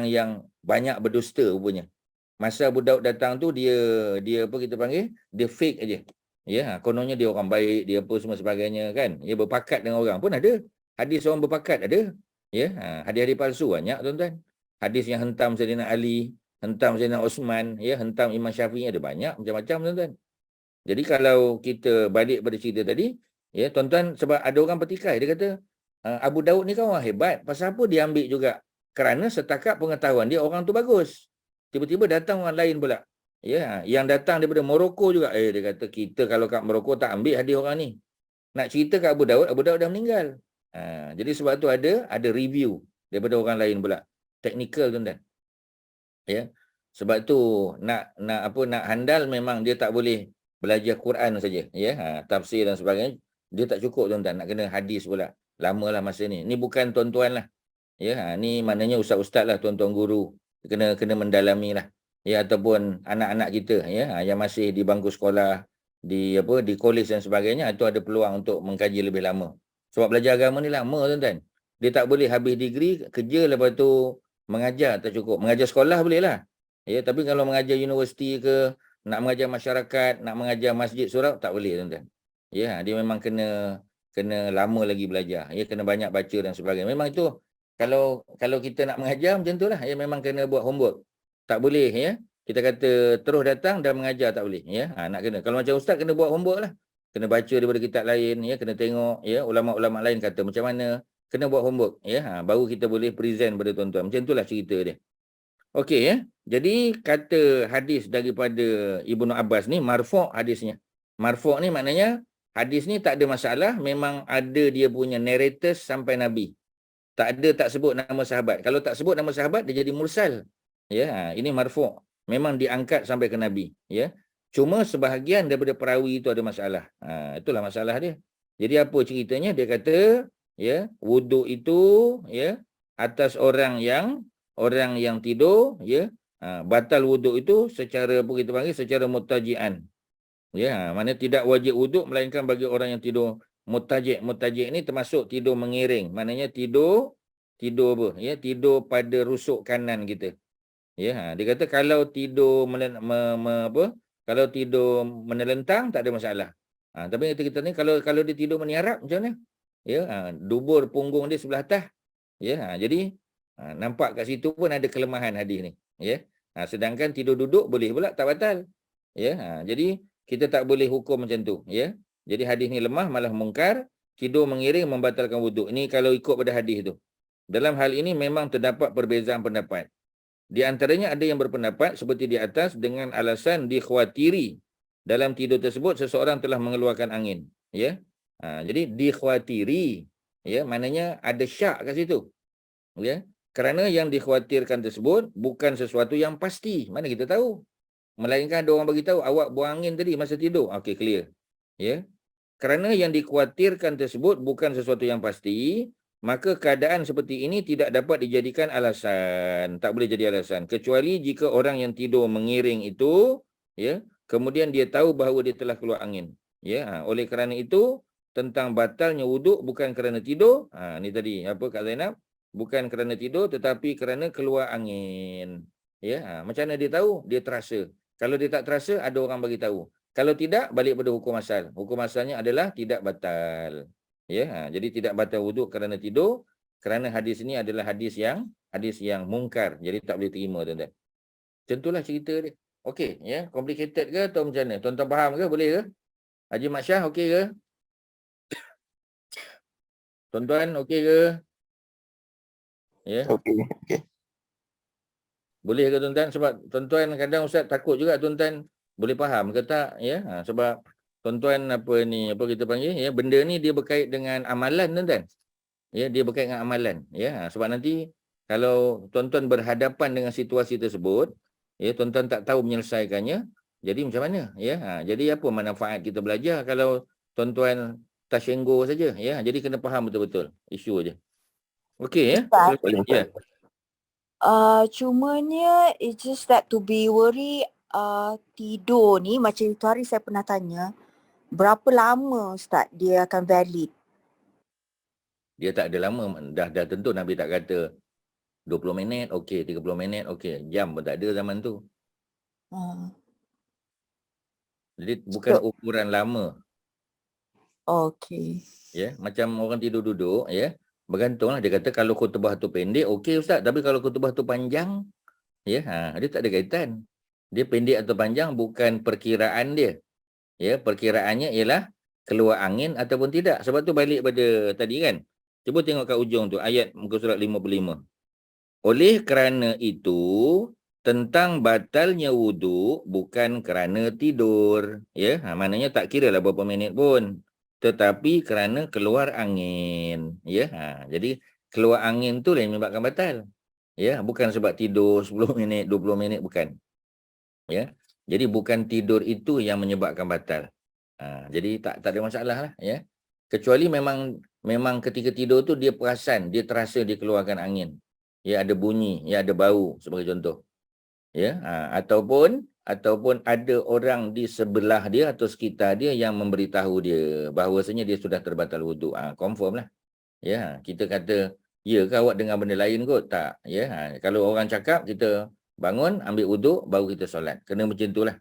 yang banyak berdusta rupanya. Masa Abu Daud datang tu dia apa kita panggil? Dia fake aja. Ya, kononnya dia orang baik, dia apa semua sebagainya kan. Dia berpakat dengan orang pun ada. Hadis orang berpakat ada. Ya, hadis-hadis palsu banyak tuan-tuan. Hadis yang hentam Sayyidina Ali, hentam Sayyidina Osman, ya, hentam Imam Syafi'i, ada banyak macam-macam tuan-tuan. Jadi kalau kita balik pada cerita tadi, ya, tuan-tuan, sebab ada orang petikai, dia kata, Abu Daud ni kan orang hebat, pasal apa dia ambil juga? Kerana setakat pengetahuan dia orang tu bagus. Tiba-tiba datang orang lain pula. Ya, yang datang daripada Morocco juga. Dia kata, kita kalau kat Morocco tak ambil hadis orang ni. Nak cerita kat Abu Daud dah meninggal. Jadi sebab tu ada review daripada orang lain pula. Teknikal tuan-tuan. Ya. Sebab tu nak handal memang dia tak boleh belajar Quran saja, ya, tafsir dan sebagainya, dia tak cukup tuan-tuan, nak kena hadis pula. Lamalah masa ni. Ni bukan tuan-tuan lah. Ya, ni maknanya ustaz-ustaz lah, tuan-tuan guru. Kena mendalami lah. Ya, ataupun anak-anak kita, ya, yang masih di bangku sekolah, di kolej dan sebagainya, itu ada peluang untuk mengkaji lebih lama. Sebab belajar agama ni lama tuan-tuan. Dia tak boleh habis degree, kerja lepas tu mengajar tak cukup. Mengajar sekolah boleh lah. Ya, tapi kalau mengajar universiti ke, nak mengajar masyarakat, nak mengajar masjid surau, tak boleh tuan-tuan. Ya, dia memang kena lama lagi belajar. Ya, kena banyak baca dan sebagainya. Memang itu kalau kita nak mengajar macam itulah, ya, memang kena buat homework. Tak boleh, ya. kita kata terus datang dan mengajar tak boleh, ya. Nak kena. Kalau macam ustaz kena buat homework lah. Kena baca daripada kitab lain, ya, kena tengok, ya, ulama-ulama lain kata macam mana, kena buat homework, ya. Baru kita boleh present pada tuan-tuan. Macam itulah cerita dia. Okey, ya. Jadi kata hadis daripada Ibnu Abbas ni marfu' hadisnya. Marfu' ni maknanya hadis ni tak ada masalah, memang ada dia punya narrators sampai Nabi. Tak sebut nama sahabat. Kalau tak sebut nama sahabat dia jadi mursal. Ya, ini marfu'. Memang diangkat sampai ke Nabi, ya. Cuma sebahagian daripada perawi itu ada masalah. Itulah masalah dia. Jadi apa ceritanya? Dia kata, ya, wuduk itu, ya, atas orang yang tidur, ya, batal wuduk itu secara apa kita panggil, secara mutajian. Ya, mana tidak wajib wuduk melainkan bagi orang yang tidur mutajik. Mutajik ni termasuk tidur mengiring. Maknanya tidur apa? Ya, tidur pada rusuk kanan kita. Ya, dia kata kalau tidur kalau tidur menelentang tak ada masalah. Tapi kita ni kalau dia tidur meniarap macam mana? Ya, dubur punggung dia sebelah atas. Ya, jadi nampak kat situ pun ada kelemahan hadis ni. Ya. Sedangkan tidur duduk boleh pula, tak batal. Ya, jadi kita tak boleh hukum macam tu, ya. Jadi hadis ni lemah, malah mungkar. Tidur mengiring membatalkan wuduk. Ini kalau ikut pada hadis tu. Dalam hal ini memang terdapat perbezaan pendapat. Di antaranya ada yang berpendapat seperti di atas dengan alasan dikhawatiri dalam tidur tersebut seseorang telah mengeluarkan angin, ya. Jadi dikhawatiri, ya, maknanya ada syak kat situ, ya. Kerana yang dikhawatirkan tersebut bukan sesuatu yang pasti. Mana kita tahu? Melainkan ada orang bagi tahu awak buang angin tadi masa tidur. Okey, clear. Ya. Kerana yang dikhawatirkan tersebut bukan sesuatu yang pasti, maka keadaan seperti ini tidak dapat dijadikan alasan. Tak boleh jadi alasan. Kecuali jika orang yang tidur mengiring itu, ya, kemudian dia tahu bahawa dia telah keluar angin. Ya, oleh kerana itu, tentang batalnya wuduk bukan kerana tidur. Ni tadi, apa Kak Zainab? Bukan kerana tidur, tetapi kerana keluar angin. Ya, macam mana dia tahu? Dia terasa. Kalau dia tak terasa, ada orang bagi tahu. Kalau tidak, balik pada hukum asal. Hukum asalnya adalah tidak batal. Ya, jadi tidak batal wuduk kerana tidur, kerana hadis ini adalah hadis yang mungkar. Jadi tak boleh terima, tuan-tuan. Macam itulah cerita dia. Okey, ya, complicated ke atau macam mana? Tuan-tuan faham ke? Boleh ke? Haji Mat Syah okey ke? Tuan-tuan okey ke? Ya. Okey. Boleh ke tuan-tuan? Sebab tuan-tuan kadang Ustaz takut juga tuan-tuan boleh faham ke tak, ya. Sebab tuan-tuan apa kita panggil, ya, benda ni dia berkait dengan amalan, tuan-tuan. Ya, dia berkait dengan amalan, ya. Sebab nanti kalau tuan-tuan berhadapan dengan situasi tersebut, ya, tuan-tuan tak tahu menyelesaikannya, jadi macam mana, ya. Jadi apa manfaat kita belajar kalau tuan-tuan tersenggol saja, ya. Jadi kena faham betul-betul isu aja. Okey, ya. Ya. Cumanya it's just that to be worry, tidur ni macam itu hari saya pernah tanya, berapa lama Ustaz dia akan valid? Dia tak ada lama, dah tentu Nabi tak kata 20 minit, okey, 30 minit, okey. Jam pun tak ada zaman tu. Jadi bukan ukuran lama. Okey. Ya, macam orang tidur duduk, ya. Bergantunglah, dia kata kalau khutbah tu pendek, okey Ustaz, tapi kalau khutbah tu panjang, ya, dia tak ada kaitan. Dia pendek atau panjang bukan perkiraan dia. Ya, perkiraannya ialah keluar angin ataupun tidak. Sebab tu balik pada tadi kan. Cuba tengok kat ujung tu ayat muka surat 55. Oleh kerana itu, tentang batalnya wuduk bukan kerana tidur, ya. Maknanya tak kira lah berapa minit pun. Tetapi kerana keluar angin, ya. Jadi keluar angin tu yang menyebabkan batal. Ya, bukan sebab tidur 10 minit, 20 minit, bukan. Ya. Jadi bukan tidur itu yang menyebabkan batal. Jadi tak ada masalah lah, ya. Kecuali memang ketika tidur tu dia perasan, dia terasa dia keluarkan angin. Ya, ada bunyi, ya, ada bau sebagai contoh. Ya, ataupun ada orang di sebelah dia atau sekitar dia yang memberitahu dia bahawasanya dia sudah terbatal wuduk. Confirm lah. Ya, kita kata, ya ke awak dengar benda lain kot? Tak. Ya, kalau orang cakap, kita bangun, ambil wuduk, baru kita solat. Kena macam itulah.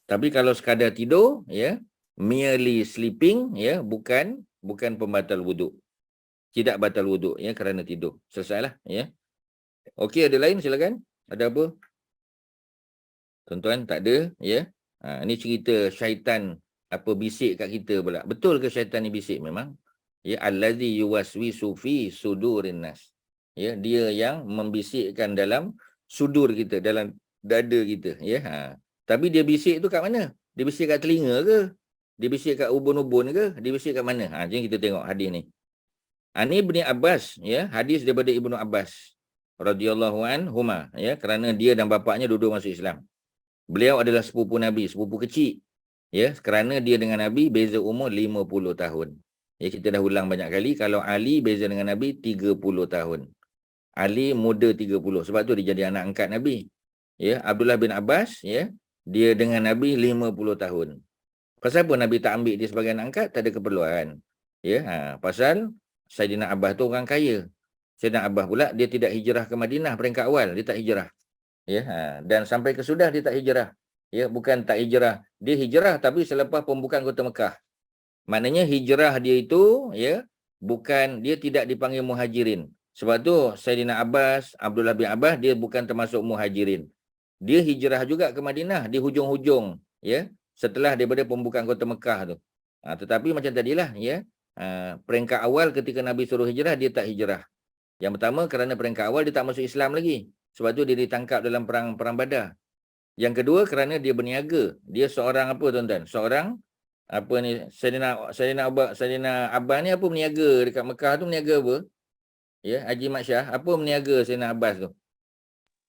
Tapi kalau sekadar tidur, ya, merely sleeping, ya, bukan pembatal wuduk. Tidak batal wuduk, ya, kerana tidur. Selesailah, ya. Okey, ada lain silakan. Ada apa? Tuan-tuan, tak ada, ya. Ini cerita syaitan apa bisik kat kita pula. Betul ke syaitan ni bisik? Memang. Ya, allazi yuwaswisu fi sudurin nas. Ya, dia yang membisikkan dalam sudur kita, dalam dada kita, ya. Tapi dia bisik tu kat mana? Dia bisik kat telinga ke? Dia bisik kat ubun-ubun ke? Dia bisik kat mana? Jom kita tengok hadis ni. Ani Ibni Abbas, ya, hadis daripada Ibnu Abbas radhiyallahu anhuma, ya, kerana dia dan bapaknya duduk masuk Islam. Beliau adalah sepupu Nabi, sepupu kecil. Ya, kerana dia dengan Nabi beza umur 50 tahun. Ya, kita dah ulang banyak kali, kalau Ali beza dengan Nabi 30 tahun. Ali muda 30, sebab tu dia jadi anak angkat Nabi. Ya, Abdullah bin Abbas, ya, dia dengan Nabi 50 tahun. Pasal apa Nabi tak ambil dia sebagai anak angkat? Tak ada keperluan. Ya, pasal Saidina Abbas tu orang kaya. Saidina Abbas pula dia tidak hijrah ke Madinah peringkat awal, dia tak hijrah. Ya, dan sampai ke sudah dia tak hijrah. Ya, bukan tak hijrah, dia hijrah tapi selepas pembukaan kota Mekah. Maknanya hijrah dia itu, ya, bukan, dia tidak dipanggil muhajirin. Sebab tu Saidina Abbas, Abdullah bin Abbas, dia bukan termasuk muhajirin. Dia hijrah juga ke Madinah di hujung-hujung, ya, setelah daripada pembukaan kota Mekah tu. Tetapi macam tadilah, ya, peringkat awal ketika Nabi suruh hijrah, dia tak hijrah. Yang pertama kerana peringkat awal dia tak masuk Islam lagi. Sebab tu dia ditangkap dalam perang Badar. Yang kedua kerana dia berniaga. Dia seorang apa tuan-tuan? Seorang apa ni, Saidina Abbas ni apa berniaga dekat Mekah tu, berniaga apa? Ya, Haji Mat Syah, apa berniaga Saidina Abbas tu?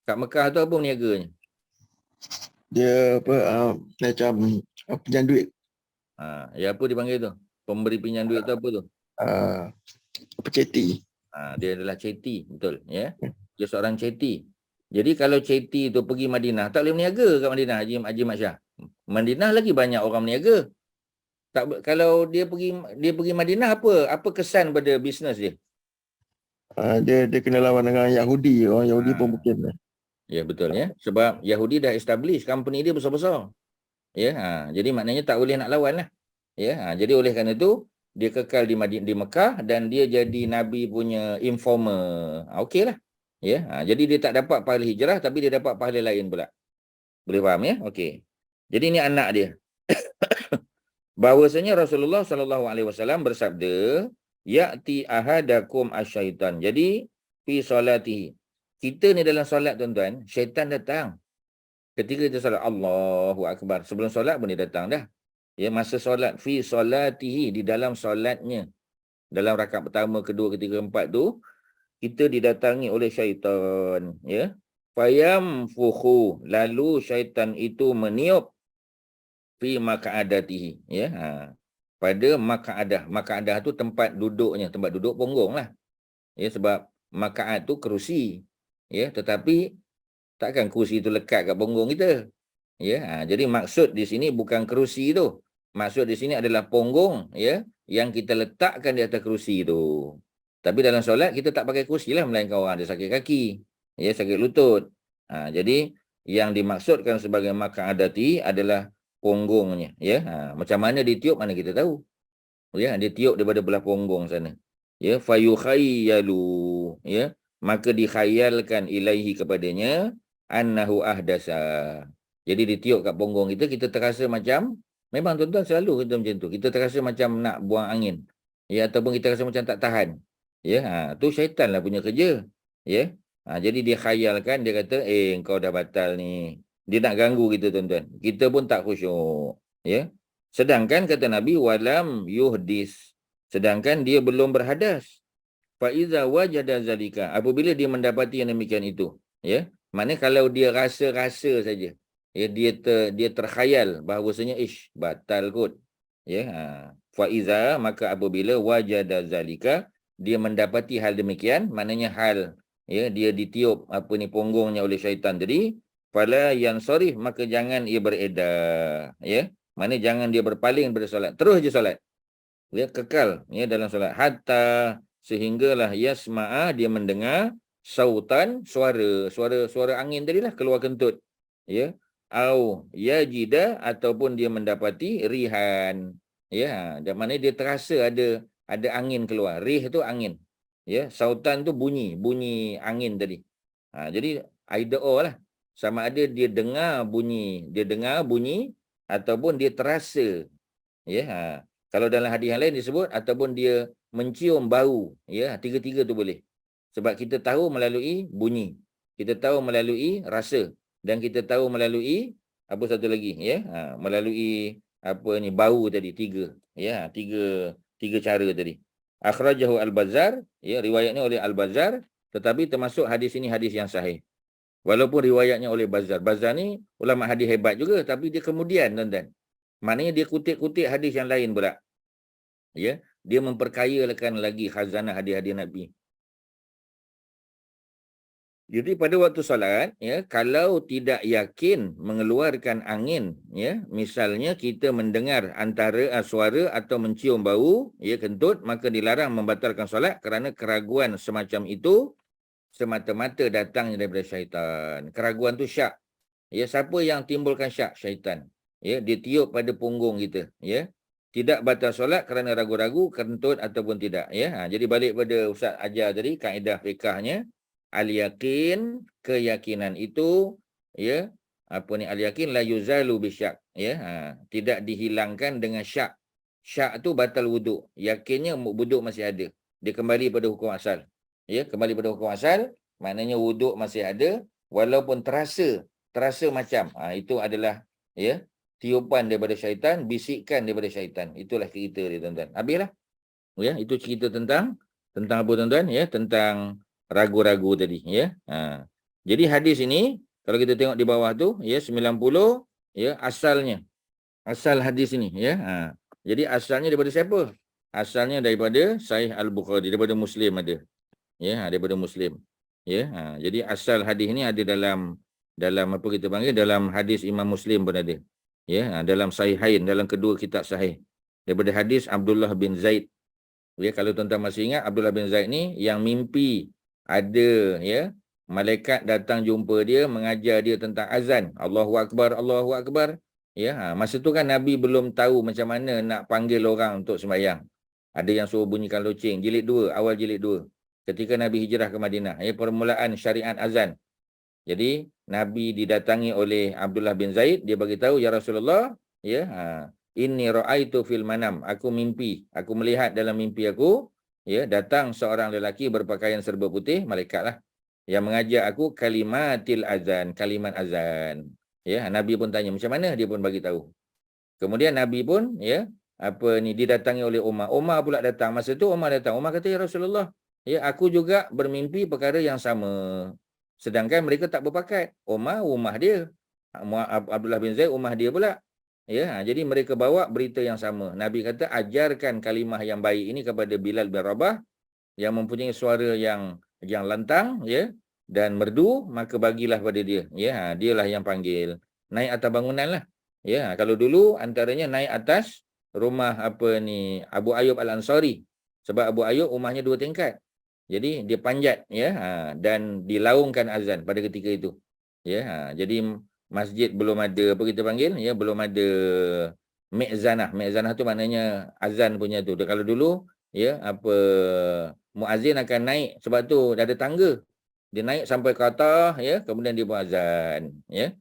Kat Mekah tu apa berniaganya? Dia apa macam pinjam duit. Ya apa dipanggil tu? Pemberi pinjam duit tu apa tu? Apa ceti. Dia adalah ceti, betul, ya. Dia seorang ceti. Jadi kalau ceti tu pergi Madinah, tak boleh berniaga kat Madinah, Haji Mat Syah. Madinah lagi banyak orang berniaga. Kalau dia pergi Madinah, apa kesan pada bisnes dia? Dia kena lawan dengan Yahudi. Orang Yahudi pun mungkin. Ya, betul, ya. Sebab Yahudi dah establish, company dia besar-besar. Ya, jadi maknanya tak boleh nak lawan lah. Ya, jadi oleh kerana itu dia kekal di Mekah dan dia jadi Nabi punya informer. Okeylah. Ya, jadi dia tak dapat pahala hijrah tapi dia dapat pahala lain pula. Boleh faham, ya? Okey. Jadi ini anak dia. Bahawasanya Rasulullah SAW bersabda, ya'ti ahadakum asyaitan. Jadi fi solatihi. Kita ni dalam solat tuan-tuan, syaitan datang. Ketika kita solat, Allahu Akbar. Sebelum solat pun dia datang dah. Ya, masa solat, fi solatihi, di dalam solatnya. Dalam rakaat pertama, kedua, ketiga, empat tu, kita didatangi oleh syaitan. Ya. Fayamfukhu. Lalu syaitan itu meniup fi maka'adatihi. Ya. Pada maka'adah. Maka'adah tu tempat duduknya. Tempat duduk punggung lah. Ya, sebab maka'ad tu kerusi. Ya, tetapi takkan kerusi itu lekat kat punggung kita. Ya, jadi maksud di sini bukan kerusi tu. Maksud di sini adalah punggung, ya, yang kita letakkan di atas kerusi tu. Tapi dalam solat kita tak pakai kerusi lah, melainkan orang ada sakit kaki, ya, sakit lutut. Jadi yang dimaksudkan sebagai maka'adati adalah punggungnya, ya. Macam mana ditiup mana kita tahu. Ya, dia tiup daripada belah punggung sana. Ya, fayukhayyalu, ya. Maka dikhayalkan ilaihi kepadanya annahu ahdasa. Jadi ditiup kat punggung kita terasa macam, memang tuan-tuan selalu kita macam tu. Kita terasa macam nak buang angin. Ya, ataupun kita rasa macam tak tahan. Ya, tu syaitan lah punya kerja. Ya. Jadi dia khayalkan, dia kata, kau dah batal ni. Dia nak ganggu kita tuan-tuan. Kita pun tak khusyuk. Ya. Sedangkan kata Nabi walam yuhdis. Sedangkan dia belum berhadas. Faiza wajada zalika, apabila dia mendapati yang demikian itu, ya, maknanya kalau dia rasa-rasa saja, ya, dia terkhayal bahawasanya batal kot, ya, faiza, maka apabila wajada zalika, dia mendapati hal demikian, maknanya hal, ya, dia ditiup punggungnya oleh syaitan tadi, fala yansarif, maka jangan ia beredar, ya, maknanya jangan dia berpaling daripada solat, terus je solat, ya, kekal, ya, dalam solat, hatta sehinggalah yasma'a, dia mendengar sautan, suara angin tadilah keluar kentut, ya, au yajida, ataupun dia mendapati rihan, ya, dan mana dia terasa ada angin keluar. Rih tu angin, ya, sautan tu bunyi angin tadi. Jadi either or lah, sama ada dia dengar bunyi ataupun dia terasa. Ya, kalau dalam hadis yang lain disebut ataupun dia mencium bau, ya, tiga-tiga tu boleh. Sebab kita tahu melalui bunyi, kita tahu melalui rasa, dan kita tahu melalui apa satu lagi, ya, melalui apa ni, bau tadi, tiga, ya, tiga cara tadi. Akhrajahu Al-Bazzar, ya, riwayatnya oleh Al-Bazzar, tetapi termasuk hadis ini hadis yang sahih. Walaupun riwayatnya oleh Bazzar. Bazzar ni ulama hadis hebat juga, tapi dia kemudian, tuan-tuan. Maknanya dia kutip-kutip hadis yang lain pula. Ya, dia memperkayakan lagi khazanah hadis-hadis Nabi. Jadi pada waktu solat, ya, kalau tidak yakin mengeluarkan angin, ya, misalnya kita mendengar antara suara atau mencium bau, ya, kentut, maka dilarang membatalkan solat kerana keraguan semacam itu semata-mata datangnya daripada syaitan. Keraguan tu syak. Ya, siapa yang timbulkan syak? Syaitan. Ya, dia tiup pada punggung kita, ya. Tidak batal solat kerana ragu-ragu kentut ataupun tidak, ya. Jadi balik pada Ustaz ajar tadi kaedah fiqahnya, al-yakin, keyakinan itu, ya, apa ni, al-yakin la yuzalu bisyak, ya. Tidak dihilangkan dengan syak. Syak tu batal wuduk. Yakinnya wuduk masih ada. Dia kembali pada hukum asal. Ya, kembali pada hukum asal, maknanya wuduk masih ada walaupun terasa macam itu adalah, ya, tiupan daripada syaitan, bisikan daripada syaitan. Itulah cerita dia, tuan-tuan. Habislah. Ya, itu cerita tentang apa, tuan-tuan, ya, tentang ragu-ragu tadi, ya. Jadi hadis ini kalau kita tengok di bawah tu, ya, 90, ya, asalnya. Asal hadis ini, ya. Jadi asalnya daripada siapa? Asalnya daripada Sahih Al-Bukhari, daripada Muslim ada. Ya, daripada Muslim. Ya, jadi asal hadis ini ada dalam apa kita panggil, dalam hadis Imam Muslim pun ada. Ya, dalam Sahihain, dalam kedua kitab sahih. Daripada hadis Abdullah bin Zaid. Ya, kalau tuan-tuan masih ingat, Abdullah bin Zaid ni yang mimpi ada, ya, malaikat datang jumpa dia, mengajar dia tentang azan. Allahu Akbar, Allahu Akbar. Ya, masa tu kan Nabi belum tahu macam mana nak panggil orang untuk sembahyang. Ada yang suruh bunyikan loceng. Jilid 2, awal jilid 2. Ketika Nabi hijrah ke Madinah, ya, permulaan syariat azan. Jadi Nabi didatangi oleh Abdullah bin Zaid, dia bagi tahu, ya Rasulullah, ya, inni ra'aitu fil manam, aku mimpi, aku melihat dalam mimpi aku, ya, datang seorang lelaki berpakaian serba putih, malaikatlah, yang mengajak aku kalimatil azan, kalimat azan. Ya, Nabi pun tanya macam mana, dia pun bagi tahu. Kemudian Nabi pun, ya, apa ni, didatangi oleh Umar. Umar pula datang. Masa tu Umar datang. Umar kata, ya Rasulullah, ya, aku juga bermimpi perkara yang sama. Sedangkan mereka tak berpakat. Umar rumah dia. Abdullah bin Zaid rumah dia pula. Ya, jadi mereka bawa berita yang sama. Nabi kata, ajarkan kalimah yang baik ini kepada Bilal bin Rabah yang mempunyai suara yang lantang, ya, dan merdu, maka bagilah pada dia. Ya, dialah yang panggil. Naik atas bangunan lah. Ya, kalau dulu antaranya naik atas rumah apa ni, Abu Ayyub Al-Ansari. Sebab Abu Ayyub rumahnya 2 tingkat. Jadi dia panjat, ya, dan dilaungkan azan pada ketika itu. Ya, jadi masjid belum ada apa kita panggil, ya, belum ada mi'zanah. Mi'zanah tu maknanya azan punya tu. Kalau dulu, ya, apa, muazzin akan naik, sebab tu dah ada tangga. Dia naik sampai ke atas, ya, kemudian dia buat azan, ya.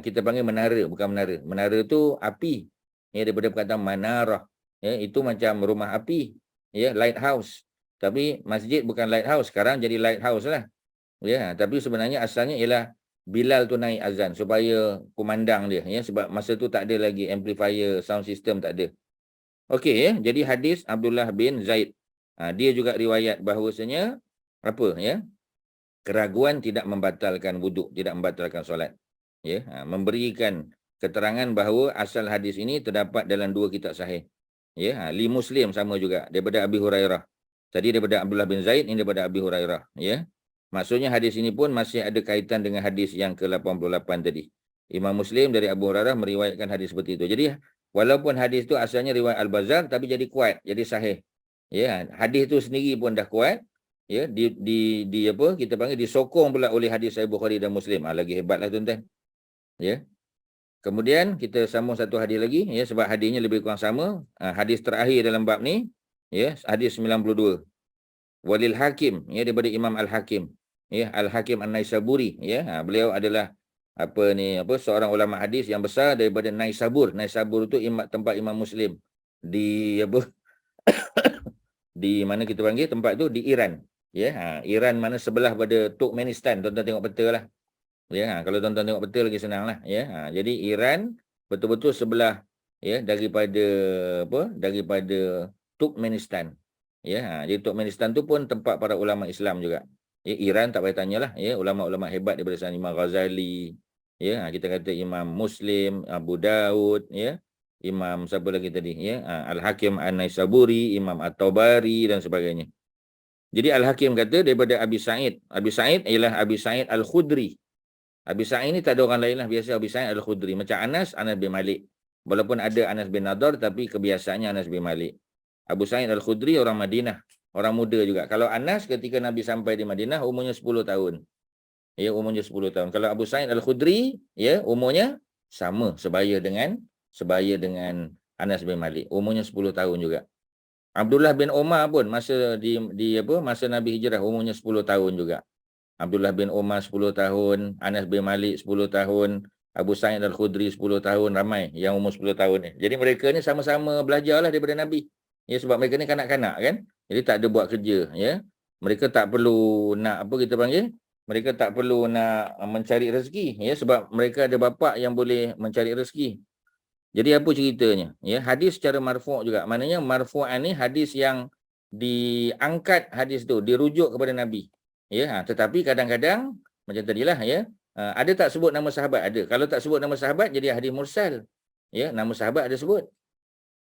Kita panggil menara, bukan menara. Menara tu api. Ya, daripada perkataan manarah. Ya, itu macam rumah api, ya, lighthouse. Tapi masjid bukan lighthouse, sekarang jadi lighthouse lah. Ya, tapi sebenarnya asalnya ialah Bilal tu naik azan supaya kumandang dia, ya, sebab masa tu tak ada lagi amplifier, sound system tak ada. Okey, ya, jadi hadis Abdullah bin Zaid. Dia juga riwayat bahawasanya apa, ya? Keraguan tidak membatalkan wuduk, tidak membatalkan solat. Ya, memberikan keterangan bahawa asal hadis ini terdapat dalam 2 kitab sahih. Ya, li Muslim sama juga daripada Abi Hurairah. Tadi daripada Abdullah bin Zaid, ini daripada Abi Hurairah, ya. Maksudnya hadis ini pun masih ada kaitan dengan hadis yang ke-88 tadi. Imam Muslim dari Abu Hurairah meriwayatkan hadis seperti itu. Jadi walaupun hadis itu asalnya riwayat Al-Bazzar tapi jadi kuat, jadi sahih. Ya, hadis itu sendiri pun dah kuat. Ya, di apa kita panggil, disokong pula oleh hadis Sahih Bukhari dan Muslim. Lagi hebatlah, tuan-tuan. Ya. Kemudian kita sambung satu hadis lagi, ya, sebab hadisnya lebih kurang sama. Hadis terakhir dalam bab ni, ya, hadis 92. Walil Hakim, ya, daripada Imam Al-Hakim. Ya, Al-Hakim An-Naisaburi, ya. Beliau adalah seorang ulama hadis yang besar daripada Naisabur. Naisabur itu tempat Imam Muslim di di mana kita panggil tempat tu di Iran. Ya, Iran mana sebelah pada Turkmenistan. Tuan-tuan tengok peta lah. Ya, kalau tuan-tuan tengok peta lagi senang lah. Ya, jadi Iran betul-betul sebelah ya daripada Turkmenistan. Ya, jadi Turkmenistan tu pun tempat para ulama Islam juga. Ya, Iran tak payah tanyalah. Ya, ulama-ulama hebat daripada sana, Imam Ghazali. Ya, kita kata Imam Muslim, Abu Daud. Ya, Imam siapa lagi tadi? Ya, Al-Hakim An-Naisaburi, Imam At-Tabari dan sebagainya. Jadi Al-Hakim kata daripada Abi Sa'id. Abi Sa'id ialah Abi Sa'id Al-Khudri. Abi Sa'id ni tak ada orang lain lah. Biasa Abi Sa'id Al-Khudri. Macam Anas bin Malik. Walaupun ada Anas bin Nadar, tapi kebiasaannya Anas bin Malik. Abu Sa'id Al-Khudri orang Madinah. Orang muda juga. Kalau Anas ketika Nabi sampai di Madinah, umurnya 10 tahun. Ya, umurnya 10 tahun. Kalau Abu Sa'id Al-Khudri, ya, umurnya sama. Sebaya dengan Anas bin Malik. Umurnya 10 tahun juga. Abdullah bin Umar pun masa masa Nabi hijrah umurnya 10 tahun juga. Abdullah bin Umar 10 tahun, Anas bin Malik 10 tahun, Abu Sa'id Al-Khudri 10 tahun, ramai yang umur 10 tahun ni. Jadi mereka ni sama-sama belajarlah daripada Nabi. Ya, sebab mereka ni kanak-kanak kan. Jadi tak ada buat kerja, ya. Mereka tak perlu nak mereka tak perlu nak mencari rezeki, ya, sebab mereka ada bapa yang boleh mencari rezeki. Jadi apa ceritanya? Ya, hadis secara marfu' juga. Maknanya marfu'an ni hadis yang diangkat hadis tu, dirujuk kepada Nabi. Ya, tetapi kadang-kadang macam tadilah ya, ada tak sebut nama sahabat? Ada. Kalau tak sebut nama sahabat jadi hadis mursal. Ya, nama sahabat ada sebut.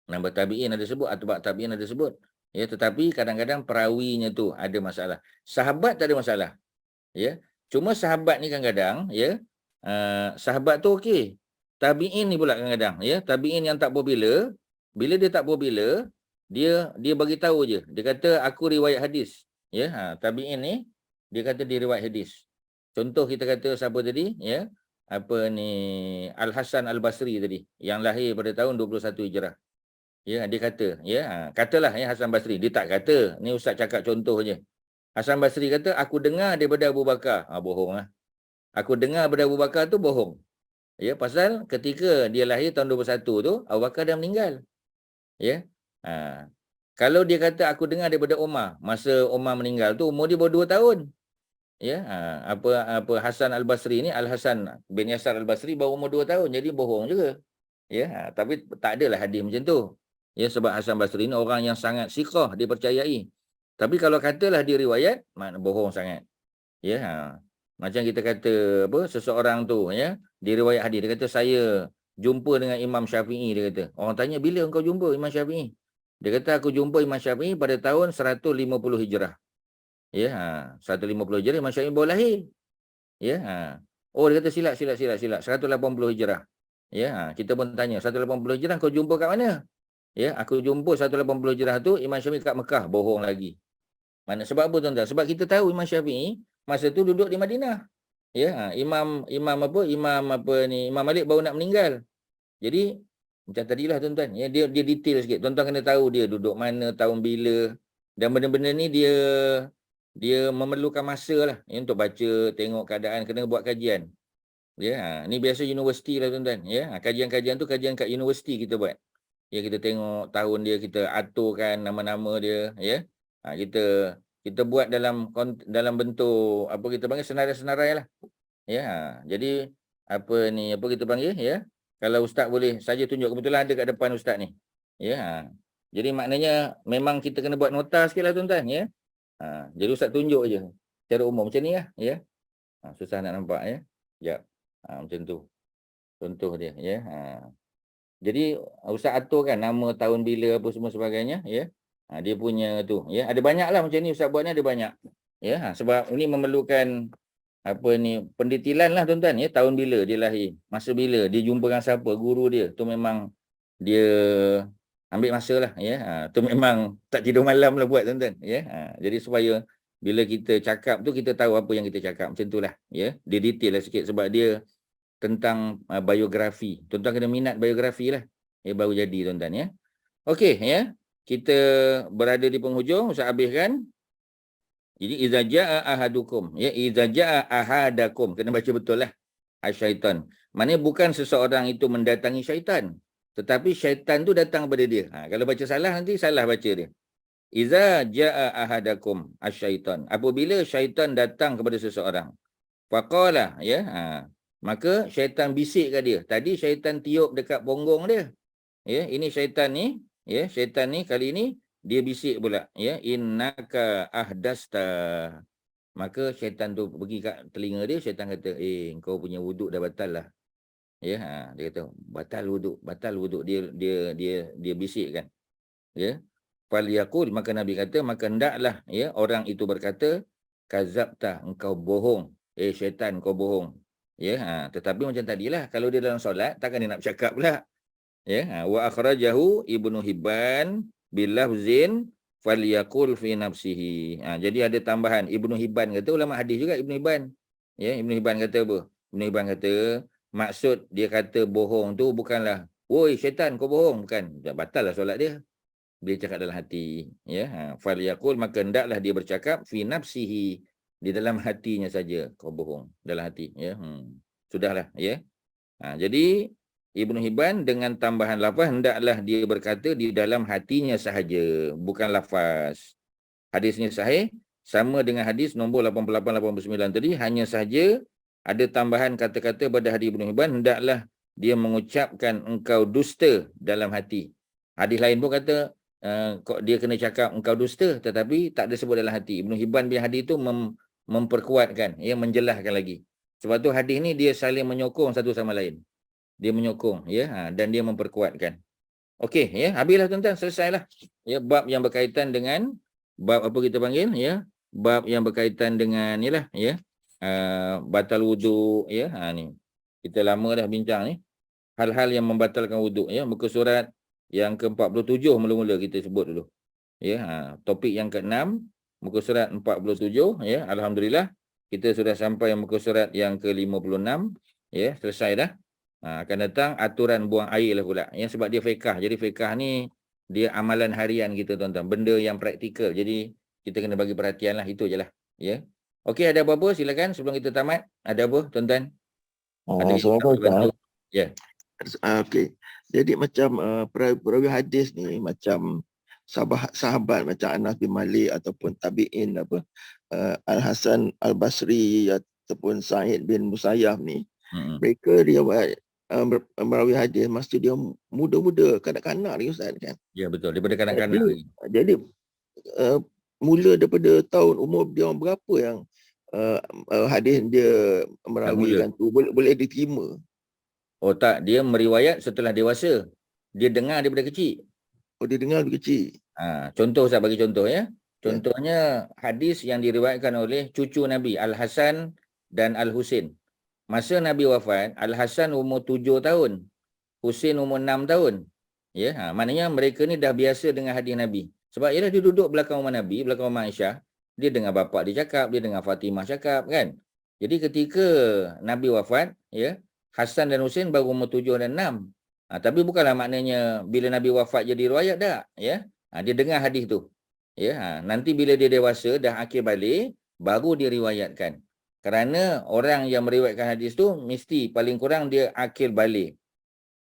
Nama tabi'in ada sebut, atba'ut tabi'in ada sebut. Ya, tetapi kadang-kadang perawinya tu ada masalah. Sahabat tak ada masalah. Ya. Cuma sahabat ni kadang-kadang ya, sahabat tu okey. Tabi'in ni pula kadang-kadang ya, tabi'in yang tak popular, bila dia tak popular, dia bagi tahu je. Dia kata aku riwayat hadis. Ya, tabi'in ni dia kata dia riwayat hadis. Contoh kita kata siapa tadi ya? Al-Hasan Al-Basri tadi yang lahir pada tahun 21 Hijrah. Ya, dia kata ya, katalah ya Hasan Basri, dia tak kata. Ni ustaz cakap contoh je. Hasan Basri kata aku dengar daripada Abu Bakar. Bohonglah. Aku dengar daripada Abu Bakar tu bohong. Ya, pasal ketika dia lahir tahun 21 tu, Abu Bakar dah meninggal. Ya. Kalau dia kata aku dengar daripada Umar, masa Umar meninggal tu umur dia baru 2 tahun. Ya, Hasan Al-Basri ni, Al-Hasan bin Yasar Al-Basri baru umur 2 tahun, jadi bohong juga. Ya, tapi tak adalah hadis macam tu. Ya, sebab Hasan Basri ni orang yang sangat siqah, dipercayai. Tapi kalau katalah dia riwayat, makna bohong sangat. Ya. Macam kita kata seseorang tu ya, dia riwayat hadis, dia kata saya jumpa dengan Imam Syafi'i, dia kata. Orang tanya bila engkau jumpa Imam Syafi'i? Dia kata aku jumpa Imam Syafi'i pada tahun 150 Hijrah. Ya, 150 Hijrah Imam Syafi'i baru lahir. Ya, oh dia kata silap 180 Hijrah. Ya, kita pun tanya 180 Hijrah kau jumpa kat mana? Ya, aku jumpa 180 Hijrah tu Imam Syafi'i kat Mekah, bohong lagi. Mana sebab apa tuan-tuan? Sebab kita tahu Imam Syafi'i masa tu duduk di Madinah. Ya, Imam Malik baru nak meninggal. Jadi macam tadilah tuan-tuan, ya, dia detail sikit. Tuan-tuan kena tahu dia duduk mana, tahun bila, dan benda-benda ni dia memerlukan masa lah ya, untuk baca, tengok keadaan, kena buat kajian. Ya, ni biasa universiti lah tuan-tuan. Ya, kajian-kajian tu kajian kat universiti kita buat. Ya, kita tengok tahun dia, kita aturkan nama-nama dia. Ya, kita buat dalam bentuk apa kita panggil senarai-senarai lah. Ya, jadi apa kita panggil ya. Kalau ustaz boleh saja tunjuk, kebetulan ada kat depan ustaz ni. Ya. Jadi maknanya memang kita kena buat nota sikitlah tuan-tuan ya. Jadi ustaz tunjuk je secara umum macam ni lah ya. Susah nak nampak ya. Jap. Macam tu. Contoh dia ya. Jadi ustaz aturkan nama, tahun bila, apa semua sebagainya ya. Dia punya tu ya, ada banyak lah macam ni ustaz buat ni, ada banyak ya, sebab ini memerlukan pendetilan lah tuan-tuan ya, tahun bila dia lahir, masa bila dia jumpa dengan siapa, guru dia tu, memang dia ambil masa lah ya. Tu memang tak tidur malam lah buat tuan-tuan ya. Jadi supaya bila kita cakap tu kita tahu apa yang kita cakap, macam tu lah ya. Dia detail lah sikit sebab dia tentang biografi, tuan-tuan kena minat biografi lah ya, baru jadi tuan-tuan ya. Okey ya. Kita berada di penghujung, ustaz habiskan. Jadi iza jaa ahadukum ya, iza jaa ahadakum, kena baca betul lah. asyaitan. Maknanya bukan seseorang itu mendatangi syaitan, tetapi syaitan tu datang kepada dia. Kalau baca salah nanti salah baca dia. Iza jaa ahadakum asyaitan. Apabila syaitan datang kepada seseorang, faqala, maka syaitan bisik kat dia. Tadi syaitan tiup dekat punggung dia. Ini syaitan ni, syaitan ni kali ni dia bisik pula, innaka ahdasta. Maka syaitan tu pergi kat telinga dia, syaitan kata, kau punya wuduk dah batal lah. Dia kata batal wuduk. Dia bisikkan. Falyaqul, maka Nabi kata, maka hendaklah orang itu berkata, kazabta, engkau bohong. Syaitan, kau bohong. Tetapi macam tadilah, kalau dia dalam solat takkan dia nak bercakap pula. Wa akhrajahu Ibnu Hibban bilafzin falyaqul fi nafsihi. Jadi ada tambahan. Ibnu Hibban kata, ulama hadis juga Ibnu Hibban. Ibnu Hibban kata apa? Ibnu Hibban kata maksud dia kata bohong tu bukanlah, woi syaitan kau bohong, bukan. Batal lah solat dia. Dia cakap dalam hati. Falyaqul, maka hendaklah dia bercakap fi nafsihi, di dalam hatinya saja kau bohong, dalam hati. Sudahlah. Jadi Ibnu Hibban dengan tambahan lafaz, hendaklah dia berkata di dalam hatinya sahaja, bukan lafaz. Hadisnya sahih, sama dengan hadis nombor 88-89 tadi, hanya sahaja ada tambahan kata-kata pada hadis Ibnu Hibban, hendaklah dia mengucapkan engkau dusta dalam hati. Hadis lain pun kata dia kena cakap engkau dusta, tetapi tak ada sebut dalam hati. Ibnu Hibban punya hadis itu memperkuatkan, menjelaskan lagi. Sebab tu hadis ni dia saling menyokong satu sama lain. Dia menyokong, dan dia memperkuatkan. Okey, habislah tuan-tuan, selesailah. Bab yang berkaitan dengan bab apa kita panggil, bab yang berkaitan dengan batal wuduk, ni. Kita lama dah bincang ni. Hal-hal yang membatalkan wuduk, muka surat yang ke-47 mula-mula kita sebut dulu. Topik yang ke-6, muka surat 47, alhamdulillah kita sudah sampai muka surat yang ke-56, selesai dah. Akan datang aturan buang air lah pula, sebab dia fiqh. Jadi fiqh ni dia amalan harian kita tuan-tuan, benda yang praktikal. Jadi kita kena bagi perhatian lah, itu je lah. Okey, ada apa-apa silakan sebelum kita tamat. Ada apa tuan-tuan? Assalamualaikum. Okey. Jadi macam perawi hadis ni macam sahabat macam Anas bin Malik ataupun tabi'in Al-Hasan Al-Basri ataupun Sa'id bin Musayyab ni, mereka riwayat merawi hadis masa dia muda-muda, kanak-kanak ni Ustaz kan. Ya betul, daripada kanak-kanak ni. Jadi mula daripada tahun umur dia berapa yang hadis dia merawikan tu boleh diterima? Oh tak, dia meriwayat setelah dewasa. Dia dengar daripada kecil. Oh, dia dengar daripada kecil. Contoh saya bagi contoh Contohnya hadis yang diriwayatkan oleh cucu Nabi Al-Hasan dan Al-Husin. Masa Nabi wafat, Al-Hasan umur 7 tahun, Husin umur 6 tahun. Maknanya mereka ni dah biasa dengan hadis Nabi. Sebab ialah dia duduk belakang rumah Nabi, belakang rumah Aisyah, dia dengar bapak dia cakap, dia dengar Fatimah cakap kan. Jadi ketika Nabi wafat, Hasan dan Husin baru umur 7 dan 6. Tapi bukanlah maknanya bila Nabi wafat jadi riwayat tak, dia dengar hadis tu. Nanti bila dia dewasa dah akil balik, baru dia riwayatkan. Kerana orang yang meriwayatkan hadis tu mesti paling kurang dia akil balik.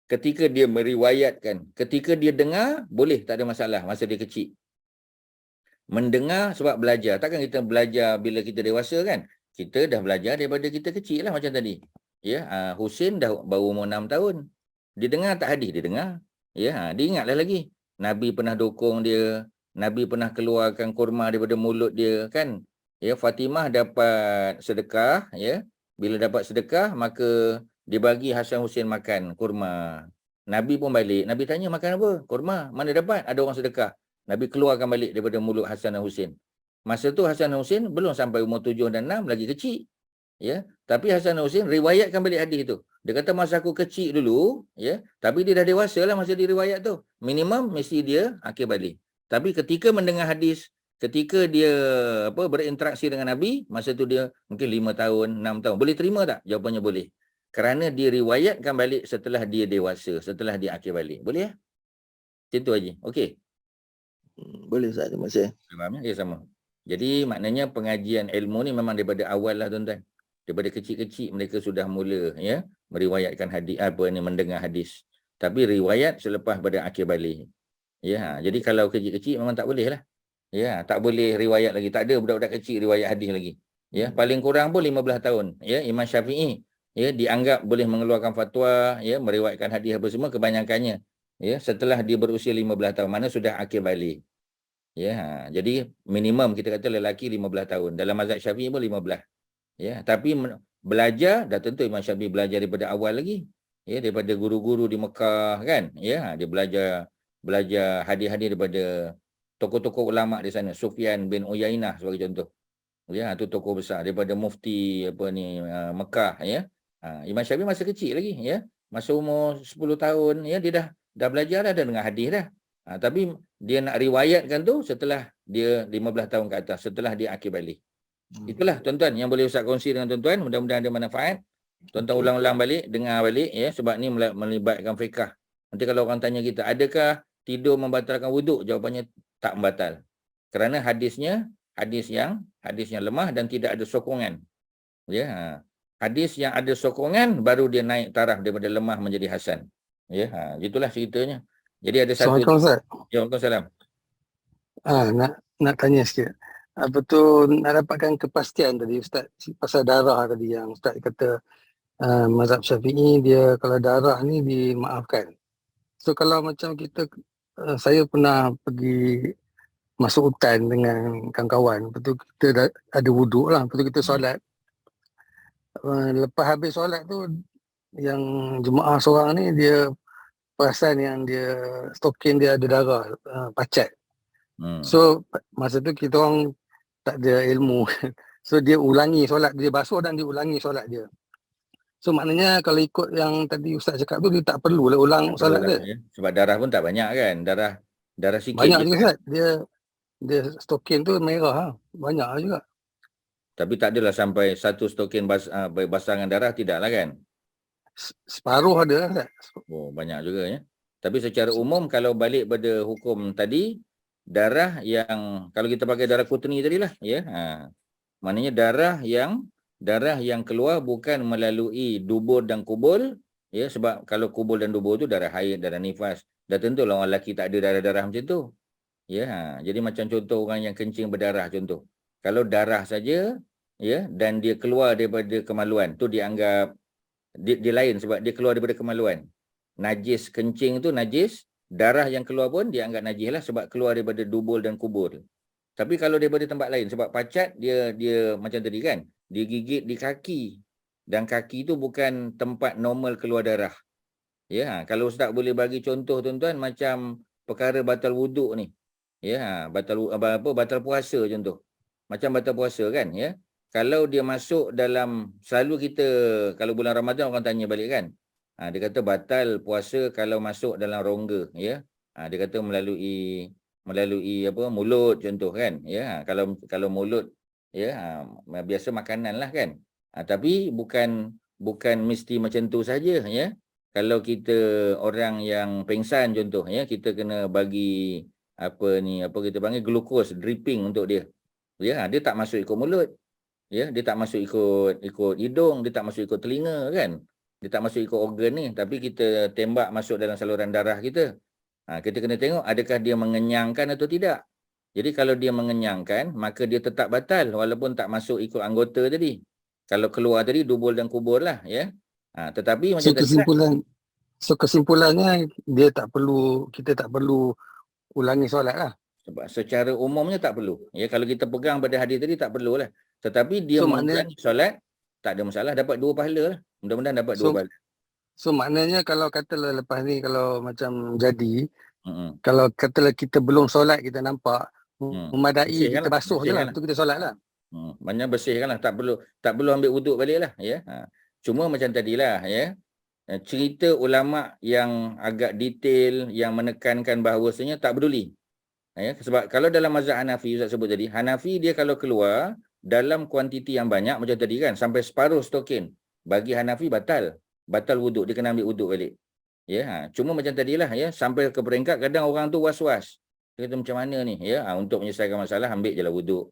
Ketika dia meriwayatkan, ketika dia dengar, boleh, tak ada masalah masa dia kecil. Mendengar sebab belajar. Takkan kita belajar bila kita dewasa kan? Kita dah belajar daripada kita kecil lah macam tadi. Husin dah baru umur 6 tahun. Dia dengar tak hadis? Dia dengar. Dia ingatlah lagi. Nabi pernah dukung dia. Nabi pernah keluarkan kurma daripada mulut dia kan. Fatimah dapat sedekah, bila dapat sedekah maka dia bagi Hasan Husin makan kurma. Nabi pun balik, Nabi tanya makan apa? Kurma. Mana dapat? Ada orang sedekah. Nabi keluarkan balik daripada mulut Hasan dan Husin. Masa tu Hasan dan Husin belum sampai umur 7 dan 6, lagi kecil. Tapi Hasan dan Husin riwayatkan balik hadis tu. Dia kata masa aku kecil dulu, tapi dia dah dewasa lah masa dia riwayat tu. Minimum mesti dia akil balik. Tapi ketika mendengar hadis, ketika dia berinteraksi dengan Nabi, masa tu dia mungkin 5 tahun, 6 tahun. Boleh terima tak? Jawapannya boleh. Kerana dia riwayatkan balik setelah dia dewasa, setelah dia akil balik. Boleh ya? Macam tu Haji. Okey. Boleh Ustaz, terima kasih. Faham ya? Ya sama. Jadi maknanya pengajian ilmu ni memang daripada awal lah tuan-tuan. daripada kecil-kecil mereka sudah mula ya meriwayatkan hadis mendengar hadis. Tapi riwayat selepas pada akhir balik. Ya, jadi kalau kecil-kecil memang tak boleh lah. Ya, tak boleh riwayat lagi. Tak ada budak-budak kecil riwayat hadis lagi. Ya, paling kurang pun 15 tahun. Ya, Imam Syafi'i ya dianggap boleh mengeluarkan fatwa, ya, meriwayatkan hadis apa semua kebanyakannya. Ya, setelah dia berusia 15 tahun, mana sudah akhir balik. Ya, jadi minimum kita kata lelaki 15 tahun. Dalam mazhab Syafi'i pun 15. Ya, tapi belajar dah tentu Imam Syafi'i belajar daripada awal lagi. Ya, daripada guru-guru di Mekah kan. Ya, dia belajar hadis-hadis daripada tokoh-tokoh ulama di sana, Sufyan bin Uyainah sebagai contoh. Ya, itu tokoh besar daripada mufti Mekah ya. Imam Syafi'i masa kecil lagi ya. Masa umur 10 tahun ya dia dah belajar dah dengan hadis dah. Tapi dia nak riwayatkan tu setelah dia 15 tahun ke atas, setelah dia akhir balik. Itulah tuan-tuan yang boleh Ustaz kongsi dengan tuan-tuan, mudah-mudahan ada manfaat. Tuan-tuan ulang-ulang balik, dengar balik ya, sebab ni melibatkan fiqh. Nanti kalau orang tanya kita, adakah tidur membatalkan wuduk? Jawapannya tak membatal. Kerana hadis yang lemah dan tidak ada sokongan. Ya, hadis yang ada sokongan baru dia naik taraf daripada lemah menjadi hasan. Ya, itulah ceritanya. Jadi ada satu. Assalamualaikum Ustaz. Ya, Waalaikumsalam. Nak tanya sikit. Betul nak dapatkan kepastian tadi Ustaz pasal darah tadi yang Ustaz kata mazhab Syafi'i dia kalau darah ni dimaafkan. So kalau macam kita saya pernah pergi masuk hutan dengan kawan-kawan, betul kita ada wuduk lah, betul kita solat. Lepas habis solat tu yang jemaah seorang ni dia perasan yang dia stokin dia ada darah pacat. So masa tu kita orang tak ada ilmu. So dia ulangi solat, dia basuh dan dia ulangi solat dia. So maknanya kalau ikut yang tadi Ustaz cakap tu dia tak perlu lah ulang solat dia. Ya. Sebab darah pun tak banyak kan. Darah sikit. Banyak juga Ustaz. Dia stokin tu merah banyak juga. Tapi tak adalah sampai satu stokin basangan darah, tidaklah kan? Separuh ada lah Ustaz. Oh, banyak juga ya. Tapi secara umum kalau balik pada hukum tadi, darah yang kalau kita pakai darah kutni tadilah ya. Maknanya darah yang keluar bukan melalui dubur dan kubul ya, sebab kalau kubul dan dubur tu darah haid, darah nifas. Dah tentu orang lelaki tak ada darah-darah macam tu. Ya, jadi macam contoh orang yang kencing berdarah contoh. Kalau darah saja ya dan dia keluar daripada kemaluan, tu dianggap dia lain sebab dia keluar daripada kemaluan. Najis kencing tu najis, darah yang keluar pun dianggap najis lah sebab keluar daripada dubul dan kubur. Tapi kalau daripada tempat lain, sebab pacat dia macam tadi kan, dia gigit di kaki dan kaki tu bukan tempat normal keluar darah. Ya, kalau Ustaz boleh bagi contoh tuan-tuan macam perkara batal wuduk ni. Ya, batal puasa contoh. Macam batal puasa kan ya. Kalau dia masuk dalam, selalu kita kalau bulan Ramadan orang tanya balik kan. Dia kata batal puasa kalau masuk dalam rongga ya. Dia kata melalui mulut contoh kan ya. Kalau mulut ya biasa makanan lah kan. Tapi bukan mesti macam tu saja ya. Kalau kita orang yang pengsan contoh ya, kita kena bagi apa kita panggil glukos dripping untuk dia. Ya, dia tak masuk ikut mulut. Ya, dia tak masuk ikut hidung, dia tak masuk ikut telinga kan. Dia tak masuk ikut organ ni, tapi kita tembak masuk dalam saluran darah kita. Kita kena tengok adakah dia mengenyangkan atau tidak. Jadi kalau dia mengenyangkan, maka dia tetap batal walaupun tak masuk ikut anggota tadi. Kalau keluar tadi dubul dan kubur lah ya. Tetapi macam kesimpulannya kita tak perlu ulangi solat lah. Sebab secara umumnya tak perlu. Ya, kalau kita pegang pada hadis tadi tak perlulah. Tetapi dia mengulangi solat tak ada masalah, dapat 2 pahala lah. Mudah-mudahan dapat 2 pahala. So maknanya kalau katalah lepas ni kalau macam jadi kalau katalah kita belum solat kita nampak memadai kita basuh je lah, tu kita solat lah. Banyak bersihkan lah, tak perlu ambil wuduk balik lah ya. Cuma macam tadilah ya, cerita ulama yang agak detail yang menekankan bahawasanya tak peduli ya, sebab kalau dalam mazhab Hanafi Ustaz sebut tadi, Hanafi dia kalau keluar dalam kuantiti yang banyak macam tadi kan, sampai separuh stokin, bagi Hanafi batal wuduk, dia kena ambil wuduk balik ya. Cuma macam tadilah ya, sampai ke peringkat kadang orang tu was-was, dia kata macam mana ni ya, untuk menyelesaikan masalah ambil je lah wuduk,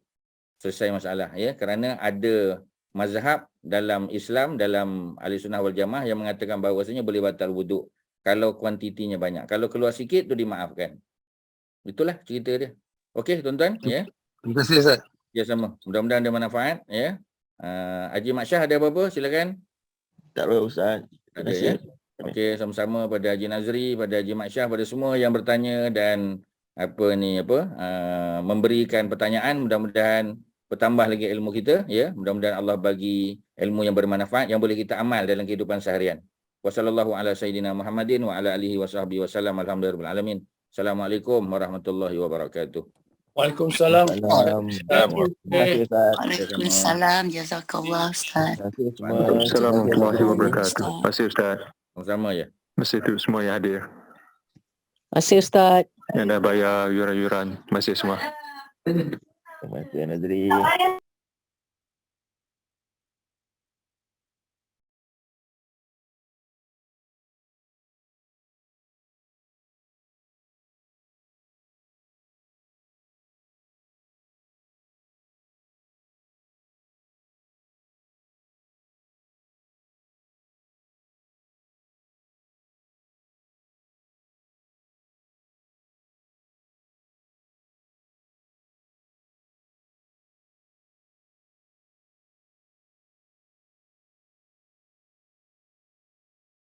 selesai masalah ya. Kerana ada mazhab dalam Islam, dalam Ahlussunnah wal Jamaah yang mengatakan bahawasanya boleh batal wuduk kalau kuantitinya banyak. Kalau keluar sikit tu dimaafkan. Itulah cerita dia. Okey tuan-tuan, ya. Terima kasih Ustaz. Ya, sama. Mudah-mudahan ada manfaat, ya. Haji Mak Syah ada apa-apa? Silakan. Tak apa Ustaz. Ada, Terima kasih. ya. Okey, sama-sama pada Haji Nazri, pada Haji Mak Syah, pada semua yang bertanya dan memberikan pertanyaan. Mudah-mudahan bertambah lagi ilmu kita, ya. Mudah-mudahan Allah bagi ilmu yang bermanfaat yang boleh kita amal dalam kehidupan seharian. Wassallallahu ala sayyidina Muhammadin wa ala alihi wa sahbihi wasallam. Alhamdulillahirabbil alamin. Assalamualaikum warahmatullahi wabarakatuh. Waalaikumsalam. Waalaikumsalam. Jazakallah Ustaz. Waalaikumsalam warahmatullahi wabarakatuh. Terima kasih Ustaz. Sama-sama, ya. Terima kasih untuk semua yang hadir. Terima kasih Ustaz. Yang dah bayar yuran-yuran. Terima kasih semua. Terima kasih Nazri.